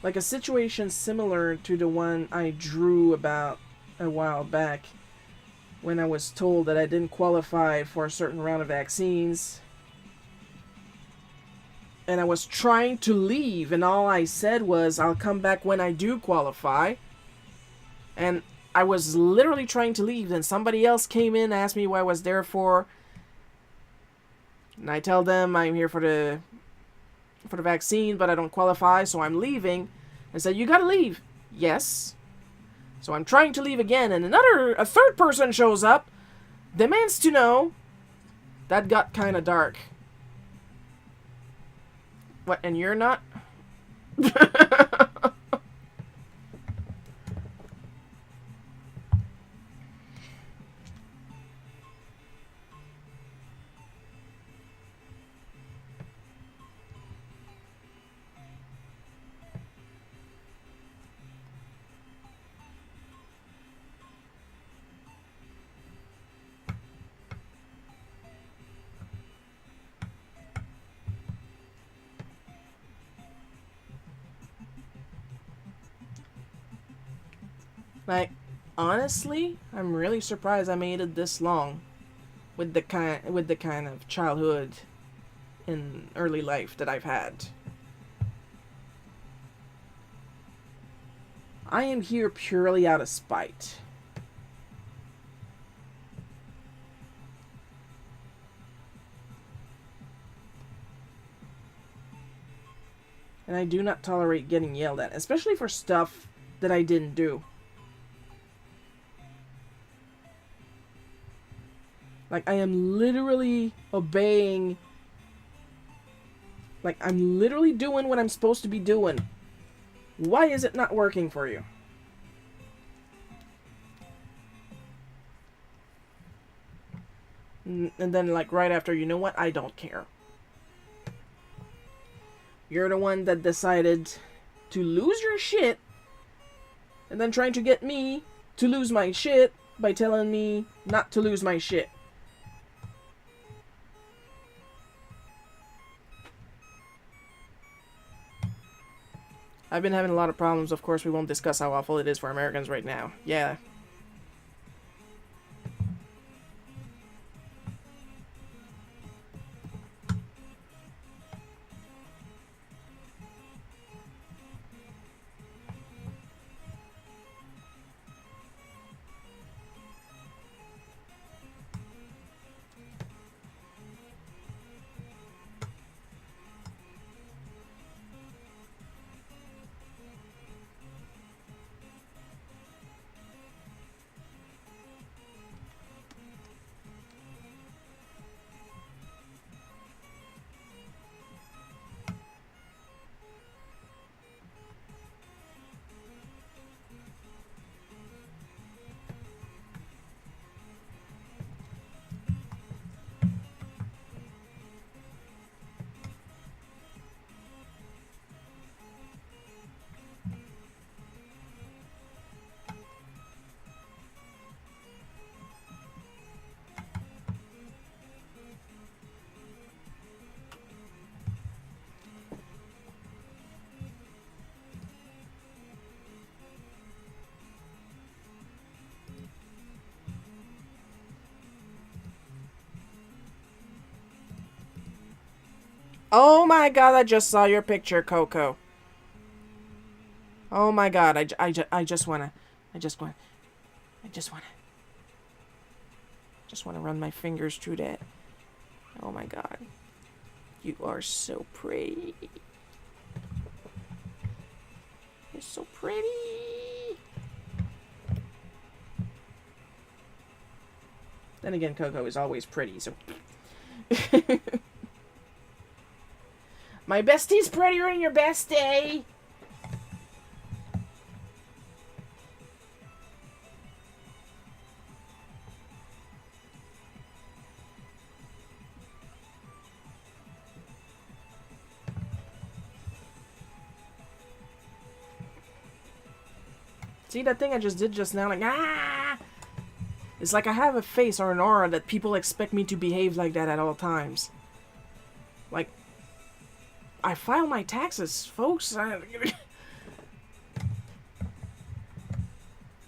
Like a situation similar to the one I drew about a while back when I was told that I didn't qualify for a certain round of vaccines. And I was trying to leave, and all I said was, I'll come back when I do qualify. And I was literally trying to leave, then somebody else came in, asked me what I was there for. And I tell them I'm here for the vaccine, but I don't qualify, so I'm leaving. And said, you gotta leave. Yes. So I'm trying to leave again, and a third person shows up, demands to know. That got kind of dark. What, and you're not? Like, honestly, I'm really surprised I made it this long with the kind of childhood and early life that I've had. I am here purely out of spite. And I do not tolerate getting yelled at, especially for stuff that I didn't do. Like, I am literally obeying. Like, I'm literally doing what I'm supposed to be doing. Why is it not working for you? And then, like, right after, you know what? I don't care. You're the one that decided to lose your shit, and then trying to get me to lose my shit by telling me not to lose my shit. I've been having a lot of problems. Of course, we won't discuss how awful it is for Americans right now. Yeah. Oh my god, I just saw your picture, Coco. Oh my god, I just wanna run my fingers through that. Oh my god. You are so pretty. It's so pretty. Then again, Coco is always pretty, so... My bestie's prettier than your bestie! See that thing I just did just now? Like, ah! It's like I have a face or an aura that people expect me to behave like that at all times. Like, I file my taxes, folks. I'm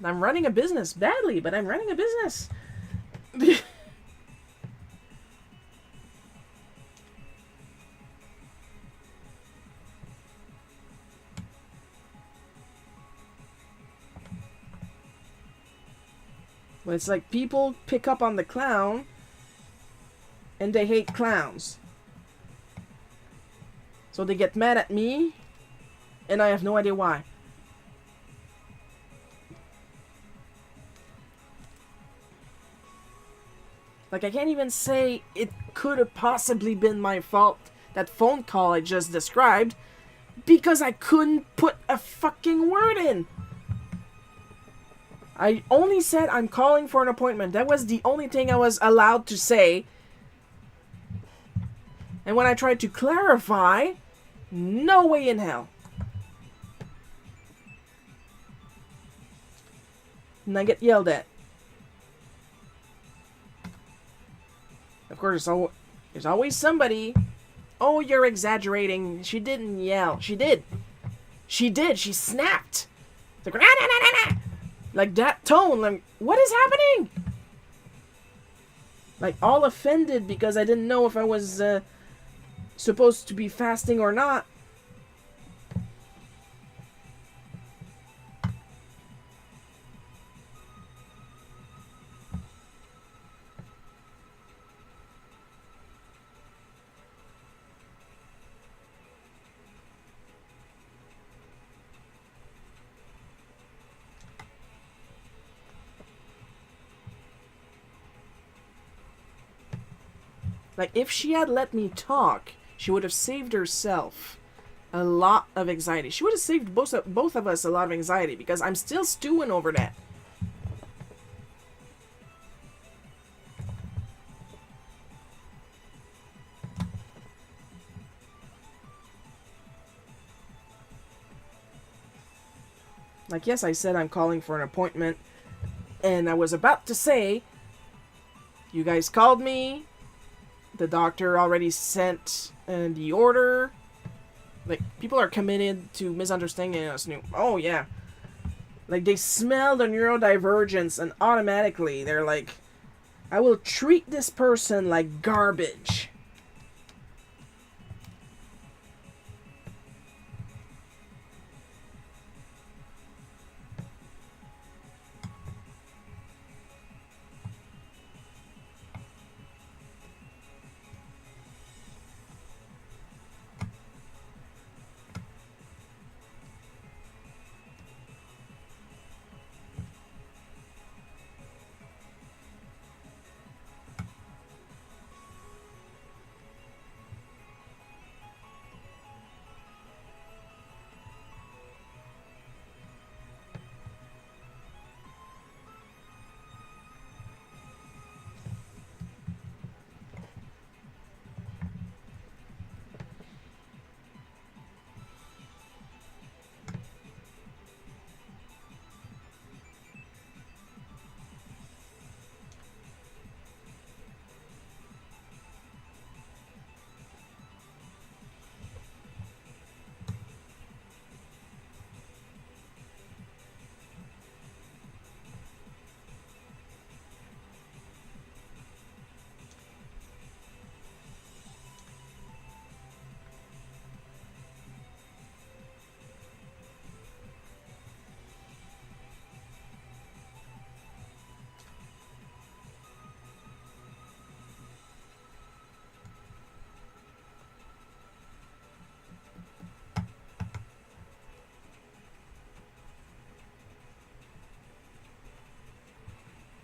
running a business. Badly, but I'm running a business. But it's like people pick up on the clown and they hate clowns. So they get mad at me and I have no idea why. Like, I can't even say it could have possibly been my fault, that phone call I just described, because I couldn't put a fucking word in. I only said I'm calling for an appointment. That was the only thing I was allowed to say. And when I tried to clarify, no way in hell. And I get yelled at. Of course, there's always somebody. Oh, you're exaggerating. She didn't yell. She did. She did. She snapped. Like, nah, nah, nah, nah, nah. Like that tone, like, what is happening? Like, all offended because I didn't know if I was supposed to be fasting or not. Like, if she had let me talk, she would have saved herself a lot of anxiety. She would have saved both of us a lot of anxiety, because I'm still stewing over that. Like, yes, I said I'm calling for an appointment, and I was about to say, you guys called me, the doctor already sent the order. Like, people are committed to misunderstanding us. Oh, yeah. Like, they smell the neurodivergence, and automatically they're like, I will treat this person like garbage.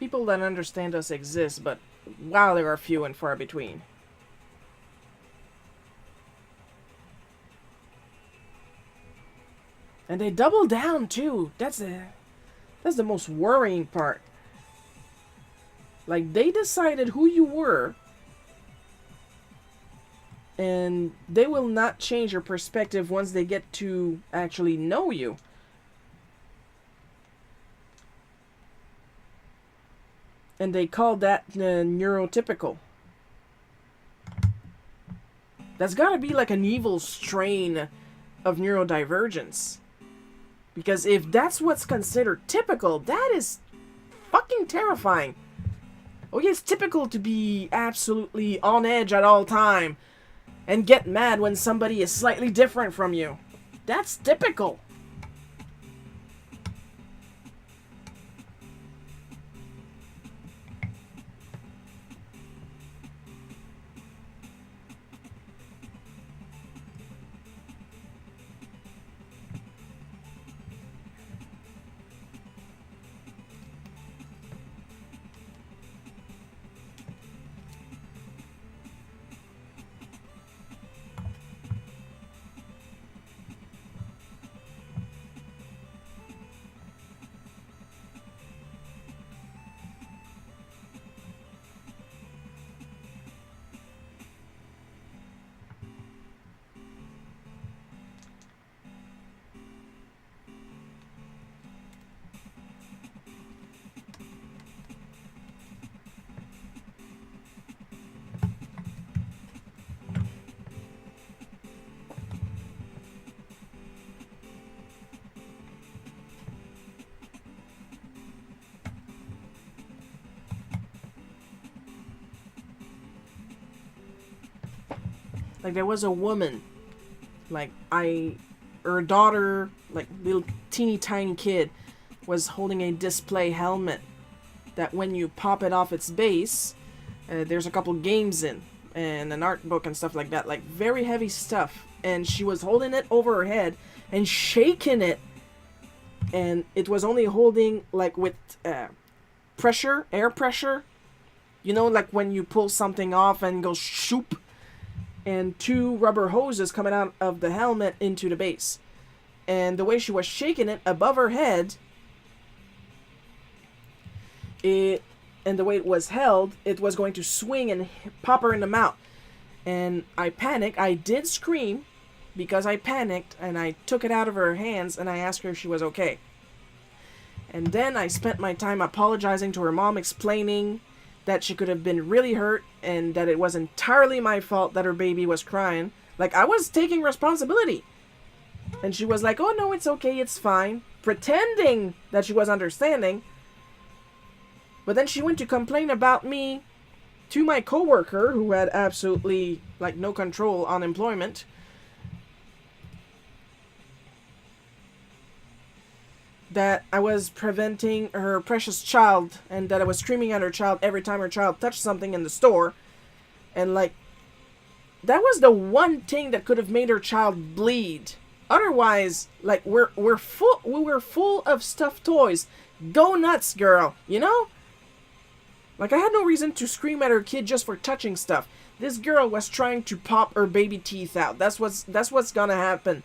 people that understand us exist, but wow, they are few and far between. And they double down too. That's the most worrying part. Like, they decided who you were, and they will not change your perspective once they get to actually know you. And they call that neurotypical. That's gotta be like an evil strain of neurodivergence. Because if that's what's considered typical, that is fucking terrifying. Oh yeah, it's typical to be absolutely on edge at all time and get mad when somebody is slightly different from you. That's typical. Like, there was a woman, like, her daughter, like, little teeny tiny kid, was holding a display helmet that when you pop it off its base, there's a couple games in, and an art book and stuff like that, like, very heavy stuff, and she was holding it over her head and shaking it, and it was only holding, like, with pressure, air pressure, you know, like when you pull something off and go shoop, and two rubber hoses coming out of the helmet into the base. And the way she was shaking it above her head, and the way it was held, it was going to swing and pop her in the mouth. And I panicked. I did scream because I panicked, and I took it out of her hands, and I asked her if she was okay. And then I spent my time apologizing to her mom, explaining that she could have been really hurt and that it was entirely my fault that her baby was crying. Like, I was taking responsibility. And she was like, oh no, it's okay, it's fine. Pretending that she was understanding. But then she went to complain about me to my coworker, who had absolutely, like, no control on employment. That I was preventing her precious child, and that I was screaming at her child every time her child touched something in the store. And, like, that was the one thing that could have made her child bleed. Otherwise, like, we were full of stuffed toys. Go nuts, girl, you know? Like, I had no reason to scream at her kid just for touching stuff. This girl was trying to pop her baby teeth out. That's what's gonna happen.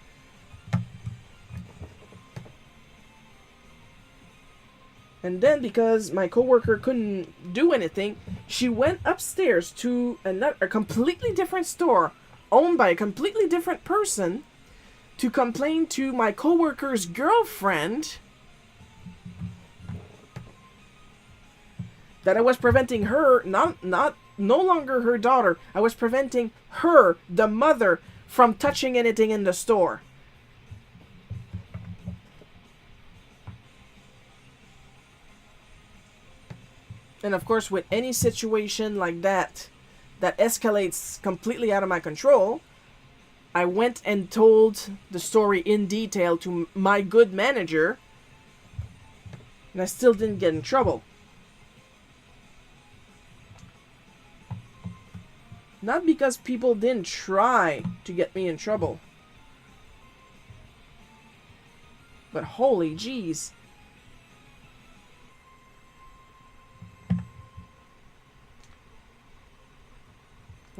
And then, because my coworker couldn't do anything, she went upstairs to a completely different store, owned by a completely different person, to complain to my coworker's girlfriend that I was preventing her, no longer her daughter, I was preventing her, the mother, from touching anything in the store. And of course, with any situation like that escalates completely out of my control, I went and told the story in detail to my good manager, and I still didn't get in trouble. Not because people didn't try to get me in trouble, but holy jeez.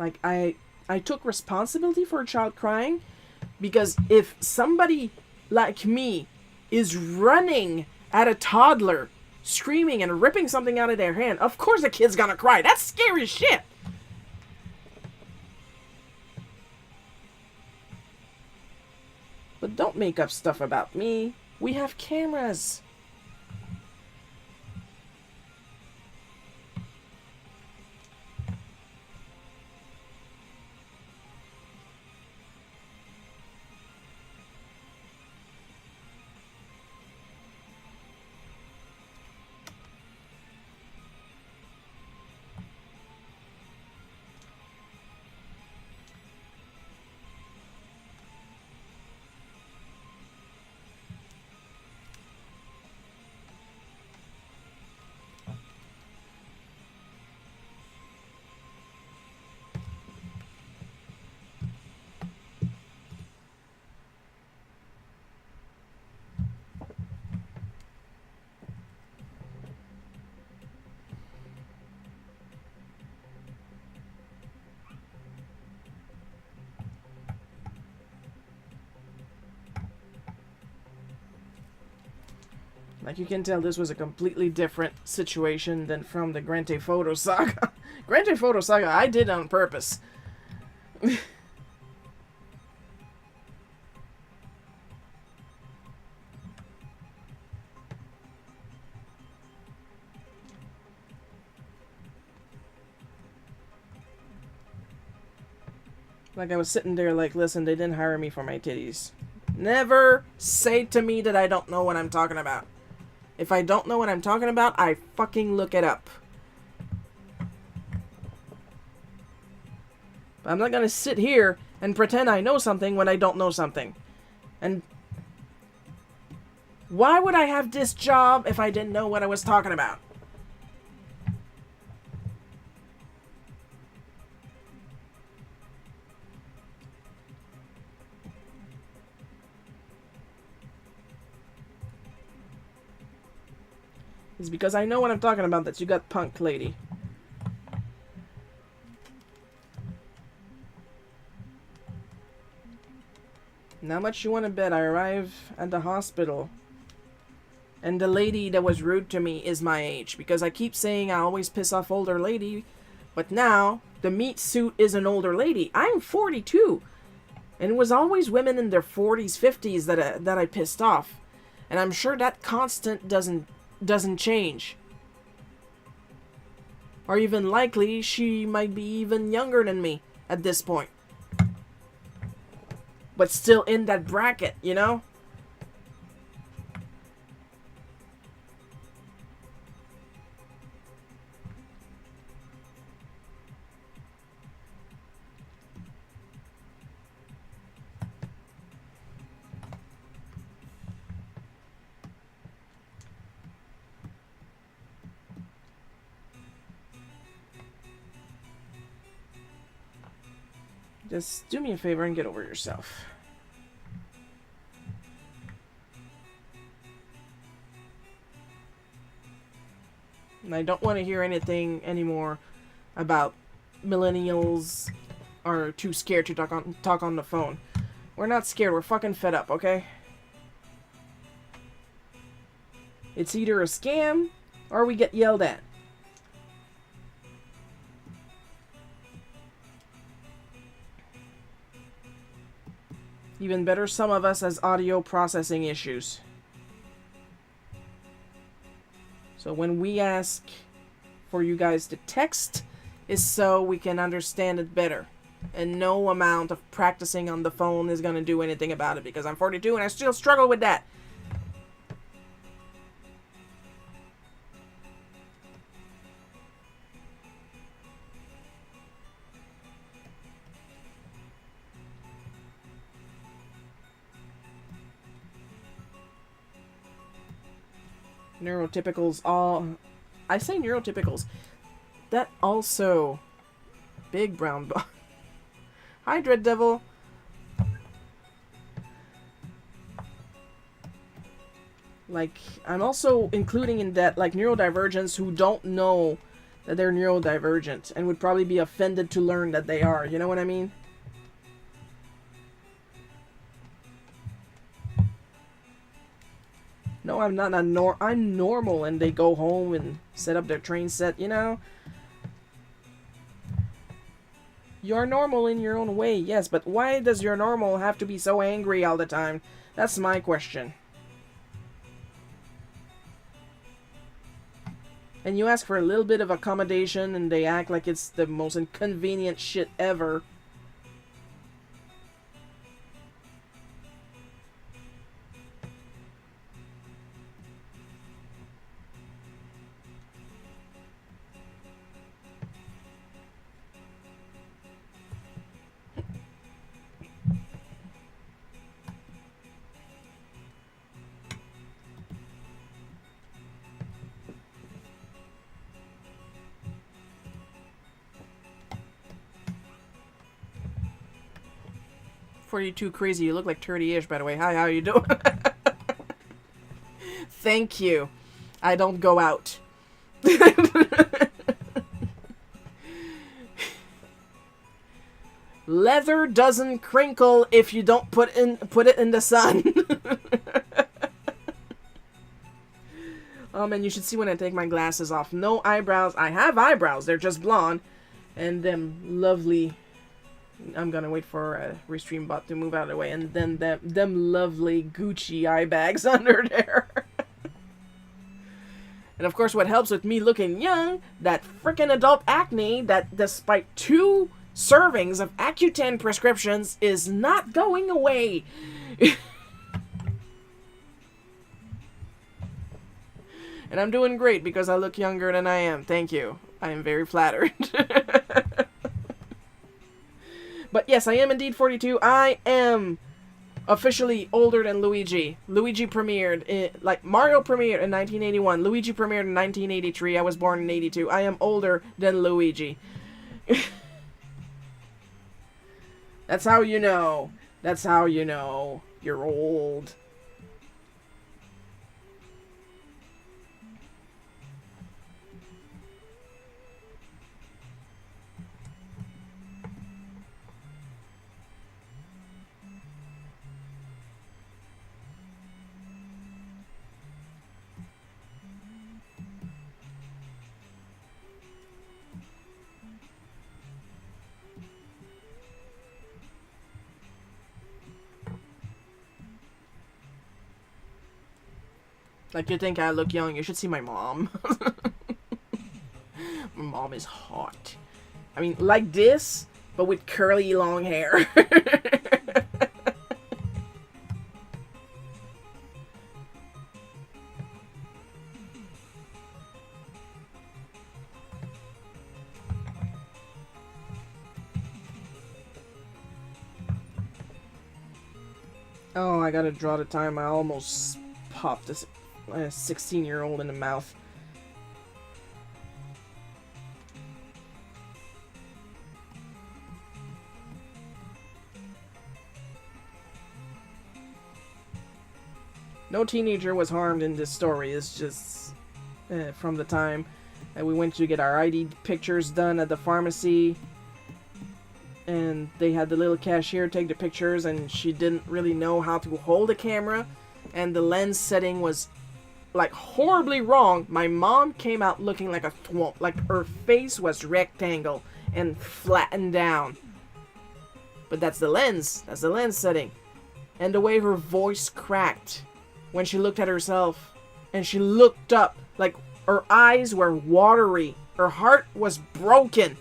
Like, I took responsibility for a child crying, because if somebody like me is running at a toddler, screaming and ripping something out of their hand, of course the kid's gonna cry. That's scary shit. But don't make up stuff about me. We have cameras. Like, you can tell this was a completely different situation than from the Grand Theft Auto saga. Grand Theft Auto saga, I did on purpose. Like, I was sitting there like, listen, they didn't hire me for my titties. Never say to me that I don't know what I'm talking about. If I don't know what I'm talking about, I fucking look it up. But I'm not gonna sit here and pretend I know something when I don't know something. And why would I have this job if I didn't know what I was talking about? It's because I know what I'm talking about that you got punked, lady. And how much you want to bet I arrive at the hospital and the lady that was rude to me is my age? Because I keep saying I always piss off older lady, but now the meat suit is an older lady. I'm 42, and it was always women in their 40s, 50s that I pissed off, and I'm sure that constant doesn't change. Or even likely, she might be even younger than me at this point. But still in that bracket, you know? Just do me a favor and get over yourself. And I don't want to hear anything anymore about millennials are too scared to talk on the phone. We're not scared, we're fucking fed up, okay? It's either a scam or we get yelled at. Even better, some of us has audio processing issues. So when we ask for you guys to text, is so we can understand it better. And no amount of practicing on the phone is going to do anything about it, because I'm 42 and I still struggle with that. Neurotypicals all... I say neurotypicals. That also... Big brown bug. Hi, Dread Devil. Like, I'm also including in that, like, neurodivergents who don't know that they're neurodivergent and would probably be offended to learn that they are. You know what I mean? No, I'm not. I'm normal, and they go home and set up their train set. You know. You're normal in your own way, yes, but why does your normal have to be so angry all the time? That's my question. And you ask for a little bit of accommodation and they act like it's the most inconvenient shit ever. "42 crazy, you look like 30-ish, by the way. Hi, how you doing?" Thank you. I don't go out. Leather doesn't crinkle if you don't put it in the sun. Oh man, you should see when I take my glasses off. No eyebrows. I have eyebrows. They're just blonde. And them lovely... I'm gonna wait for a Restream bot to move out of the way. And then them lovely Gucci eye bags under there. And of course what helps with me looking young, that freaking adult acne that despite 2 servings of Accutane prescriptions is not going away. And I'm doing great because I look younger than I am. Thank you. I am very flattered. But yes, I am indeed 42. I am officially older than Luigi. Luigi premiered, like Mario premiered in 1981. Luigi premiered in 1983. I was born in 82. I am older than Luigi. That's how you know. That's how you know you're old. Like, you think I look young, you should see my mom. My mom is hot. I mean, like this, but with curly long hair. Oh, I gotta draw the time. I almost popped this 16-year-old in the mouth. No teenager was harmed in this story. It's just from the time that we went to get our ID pictures done at the pharmacy, and they had the little cashier take the pictures, and she didn't really know how to hold a camera, and the lens setting was like horribly wrong. My mom came out looking like a thwomp. Like her face was rectangle and flattened down. But that's the lens. That's the lens setting. And the way her voice cracked when she looked at herself and she looked up, like her eyes were watery. Her heart was broken.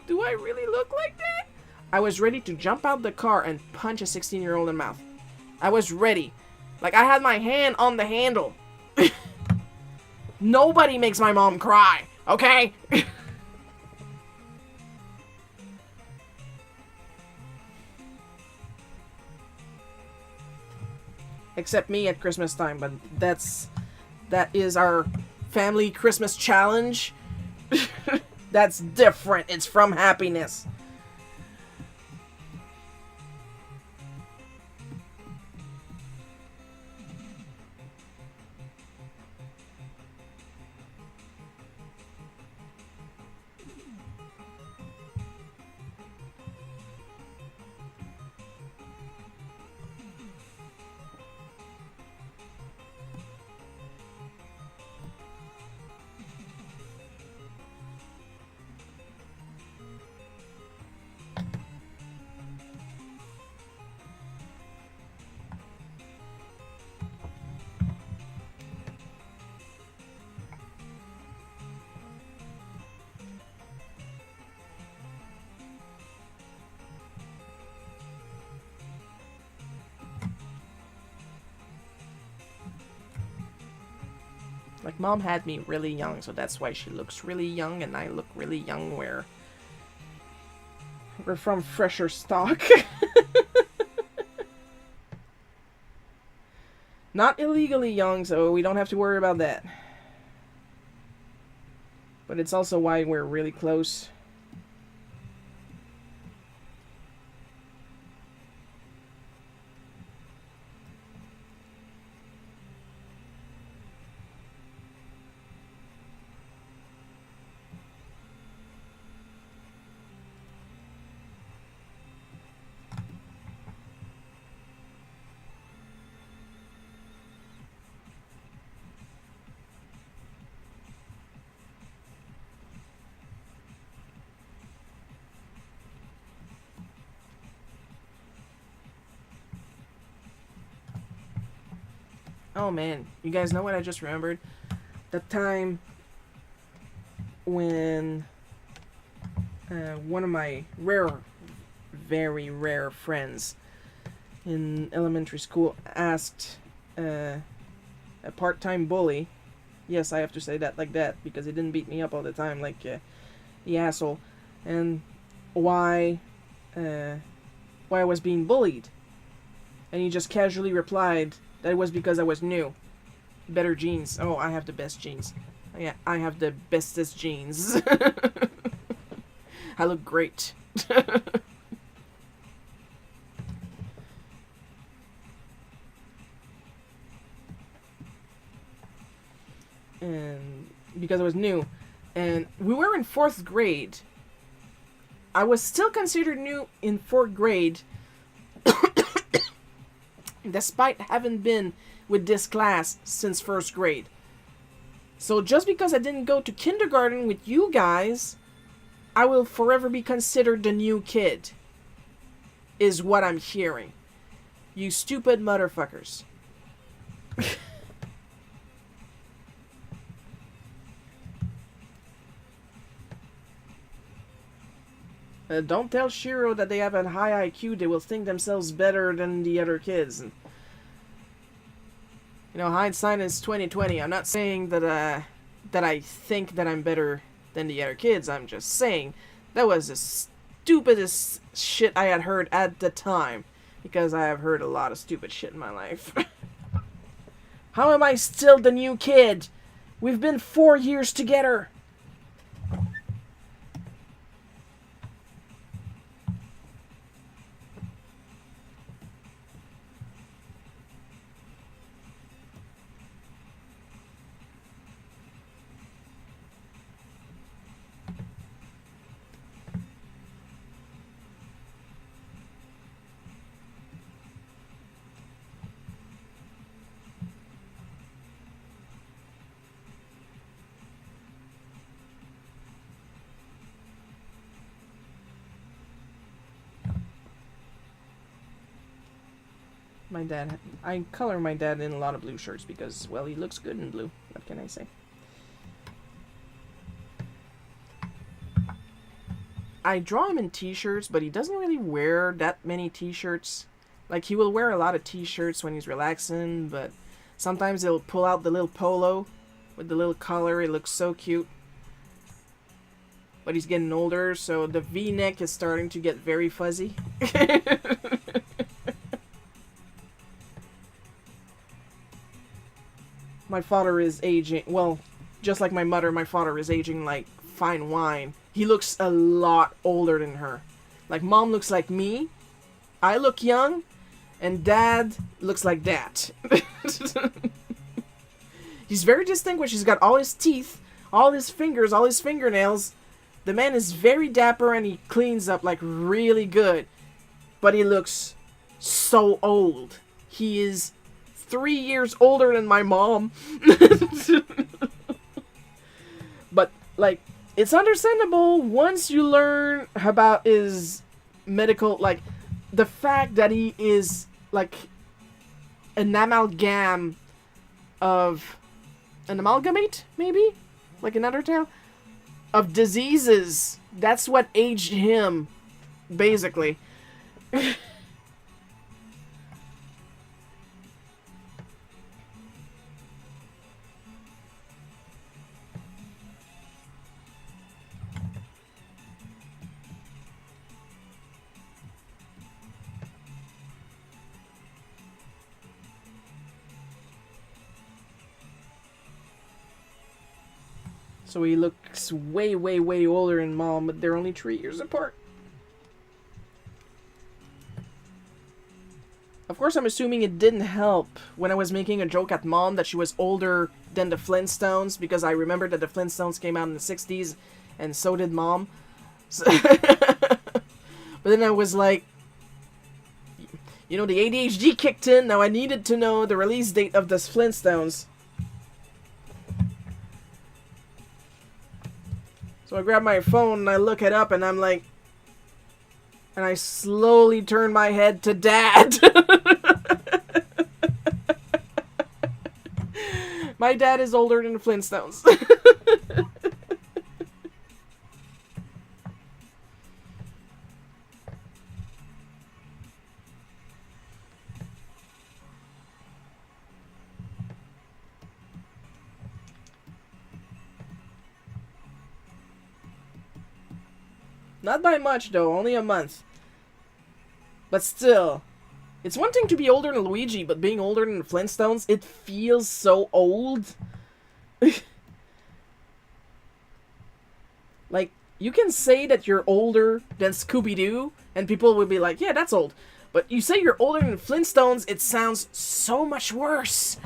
Do I really look like that? I was ready to jump out the car and punch a 16-year-old in the mouth. I was ready. Like, I had my hand on the handle. Nobody makes my mom cry, okay? Except me at Christmas time, but that is our family Christmas challenge. That's different. It's from happiness. Like, Mom had me really young, so that's why she looks really young, and I look really young, where we're from fresher stock. Not illegally young, so we don't have to worry about that. But it's also why we're really close. Oh man, you guys know what I just remembered? The time when one of my very rare friends in elementary school asked a part-time bully, yes, I have to say that like that because he didn't beat me up all the time like the asshole, and why I was being bullied. And he just casually replied that it was because I was new. Better genes. Oh, I have the best genes. Yeah, I have the bestest genes. I look great. And because I was new. And we were in 4th grade. I was still considered new in 4th grade, despite having been with this class since 1st grade. So just because I didn't go to kindergarten with you guys, I will forever be considered the new kid, is what I'm hearing. You stupid motherfuckers. Don't tell Shiro that they have a high IQ. They will think themselves better than the other kids. And, you know, hindsight is 20/20. I'm not saying that that I think that I'm better than the other kids. I'm just saying that was the stupidest shit I had heard at the time, because I have heard a lot of stupid shit in my life. How am I still the new kid? We've been 4 years together. My dad, I color my dad in a lot of blue shirts because, well, he looks good in blue. What can I say? I draw him in t-shirts, but he doesn't really wear that many t-shirts. Like, he will wear a lot of t-shirts when he's relaxing, but sometimes he'll pull out the little polo with the little collar. It looks so cute. But he's getting older, so the V-neck is starting to get very fuzzy. My father is aging, well, just like my mother, my father is aging like fine wine. He looks a lot older than her. Like, Mom looks like me, I look young, and Dad looks like that. He's very distinguished. He's got all his teeth, all his fingers, all his fingernails. The man is very dapper and he cleans up like really good. But he looks so old. He is 3 years older than my mom. But, like, it's understandable once you learn about his medical, like, the fact that he is, like, an amalgamate, maybe? Like another term? Of diseases. That's what aged him, basically. So he looks way, way, way older than Mom, but they're only 3 years apart. Of course, I'm assuming it didn't help when I was making a joke at Mom that she was older than the Flintstones, because I remember that the Flintstones came out in the 60s, and so did Mom. So but then I was like, you know, the ADHD kicked in. Now I needed to know the release date of the Flintstones. So I grab my phone and I look it up and I'm like... And I slowly turn my head to Dad. My dad is older than the Flintstones. Not by much, though. Only a month. But still. It's one thing to be older than Luigi, but being older than the Flintstones, it feels so old. Like, you can say that you're older than Scooby-Doo, and people will be like, yeah, that's old. But you say you're older than Flintstones, it sounds so much worse.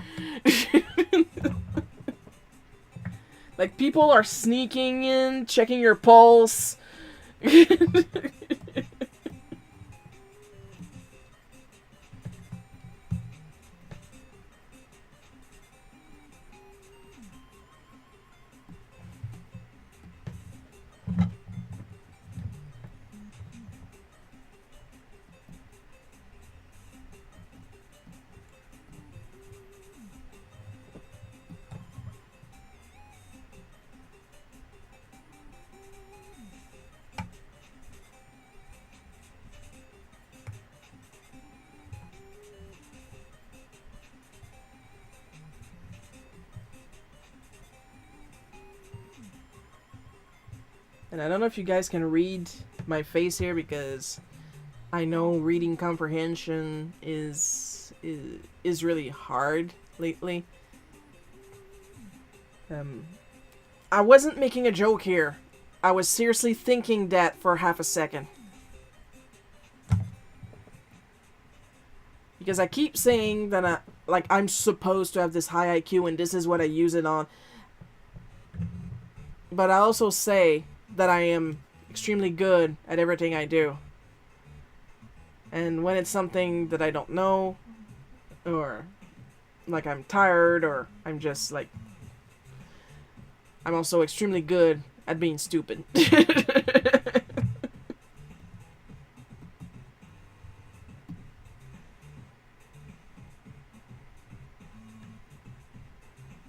Like, people are sneaking in, checking your pulse. And I don't know if you guys can read my face here, because I know reading comprehension is really hard lately. I wasn't making a joke here. I was seriously thinking that for half a second. Because I keep saying that I'm supposed to have this high IQ and this is what I use it on. But I also say that I am extremely good at everything I do. And when it's something that I don't know, or like I'm tired, or I'm just like... I'm also extremely good at being stupid.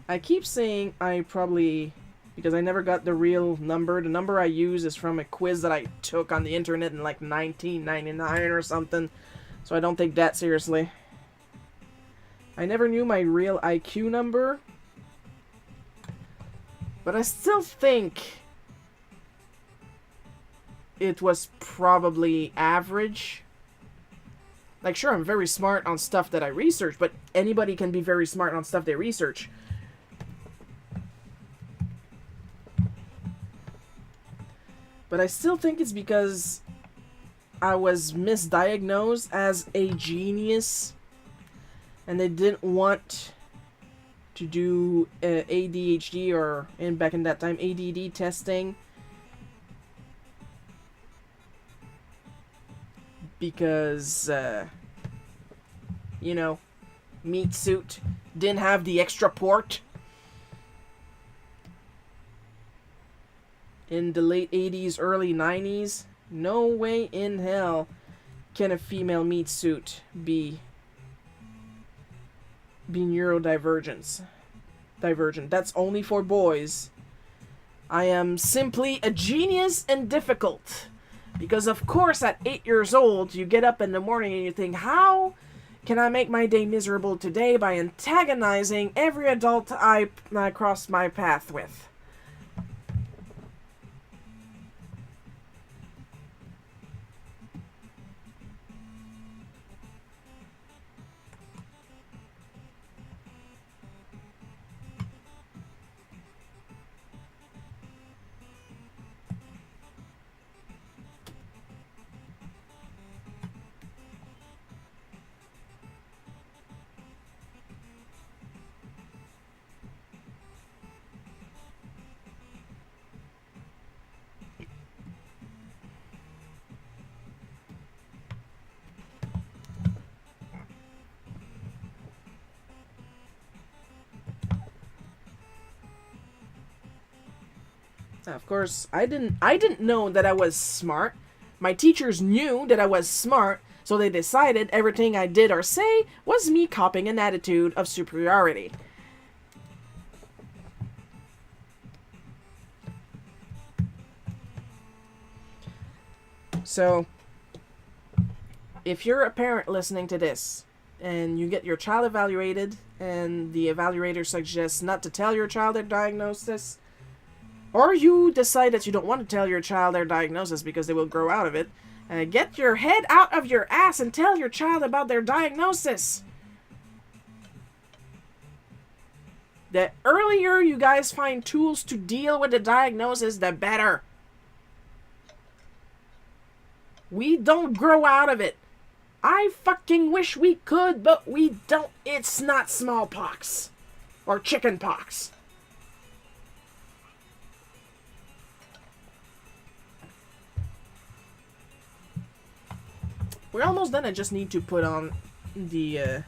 I keep saying I probably... Because I never got the real number. The number I use is from a quiz that I took on the internet in like 1999 or something. So I don't take that seriously. I never knew my real IQ number. But I still think it was probably average. Like, sure, I'm very smart on stuff that I research, but anybody can be very smart on stuff they research. But I still think it's because I was misdiagnosed as a genius, and they didn't want to do ADHD or, back in that time, ADD testing. Because, you know, meat suit didn't have the extra port. In the late 80s, early 90s, no way in hell can a female meat suit be neurodivergent. That's only for boys. I am simply a genius and difficult. Because of course at 8 years old, you get up in the morning and you think, how can I make my day miserable today by antagonizing every adult I cross my path with? Of course, I didn't know that I was smart. My teachers knew that I was smart, so they decided everything I did or say was me copying an attitude of superiority. So, if you're a parent listening to this, and you get your child evaluated, and the evaluator suggests not to tell your child their diagnosis, or you decide that you don't want to tell your child their diagnosis because they will grow out of it, get your head out of your ass and tell your child about their diagnosis. The earlier you guys find tools to deal with the diagnosis, the better. We don't grow out of it. I fucking wish we could, but we don't. It's not smallpox. Or chicken pox. We're almost done. I just need to put on the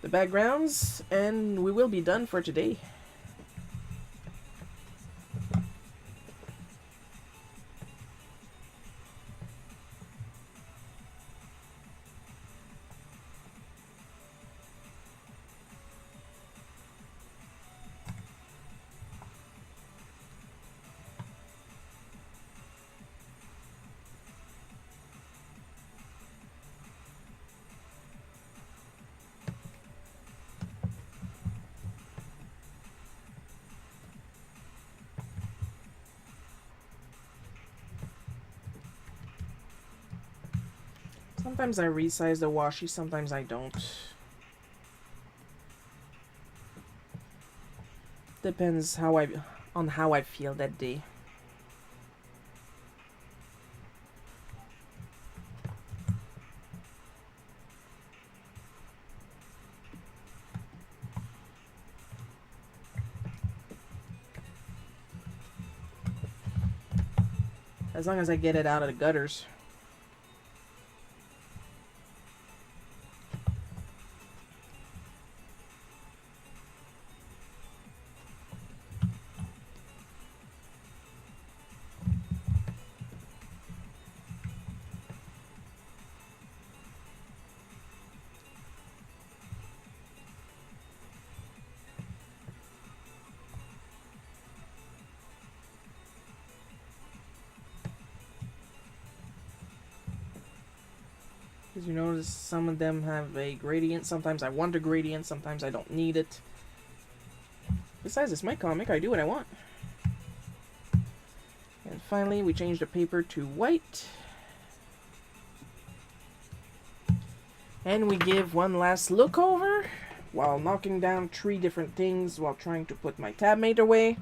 backgrounds, and we will be done for today. Sometimes I resize the washi, sometimes I don't. Depends on how I feel that day. As long as I get it out of the gutters. Because you notice some of them have a gradient. Sometimes I want a gradient, sometimes I don't need it. Besides, it's my comic, I do what I want. And finally, we change the paper to white. And we give one last look over while knocking down 3 different things while trying to put my tab mate away.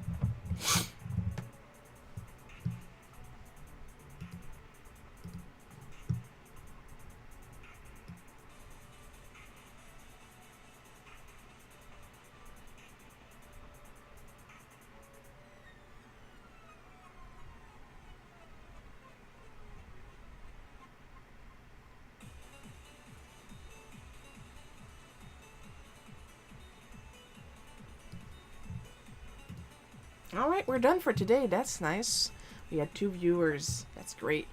Alright, we're done for today. That's nice. We had 2 viewers. That's great.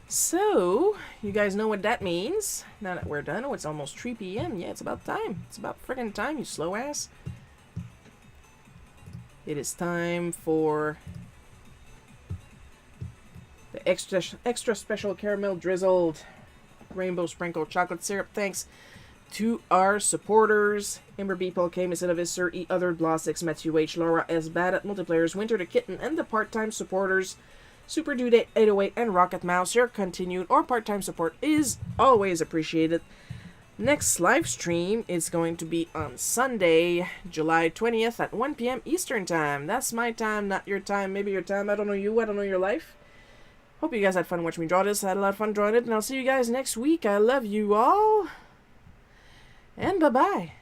So, you guys know what that means. Now that we're done, oh, it's almost 3 p.m. Yeah, it's about time. It's about friggin' time, you slow ass. It is time for the extra special caramel drizzled rainbow sprinkled chocolate syrup. Thanks to our supporters: Ember B, Paul K, Miss Innovis, Sir E, Other, Blosix, Matthew H, Laura S, Bad at Multiplayers, Winter the Kitten, and the part-time supporters Super Dude 808 and Rocket Mouse. Your continued or part-time support is always appreciated. Next live stream is going to be on Sunday, July 20th at 1 p.m. Eastern Time. That's my time, not your time. Maybe your time. I don't know you. I don't know your life. Hope you guys had fun watching me draw this. I had a lot of fun drawing it, and I'll see you guys next week. I love you all. And bye-bye.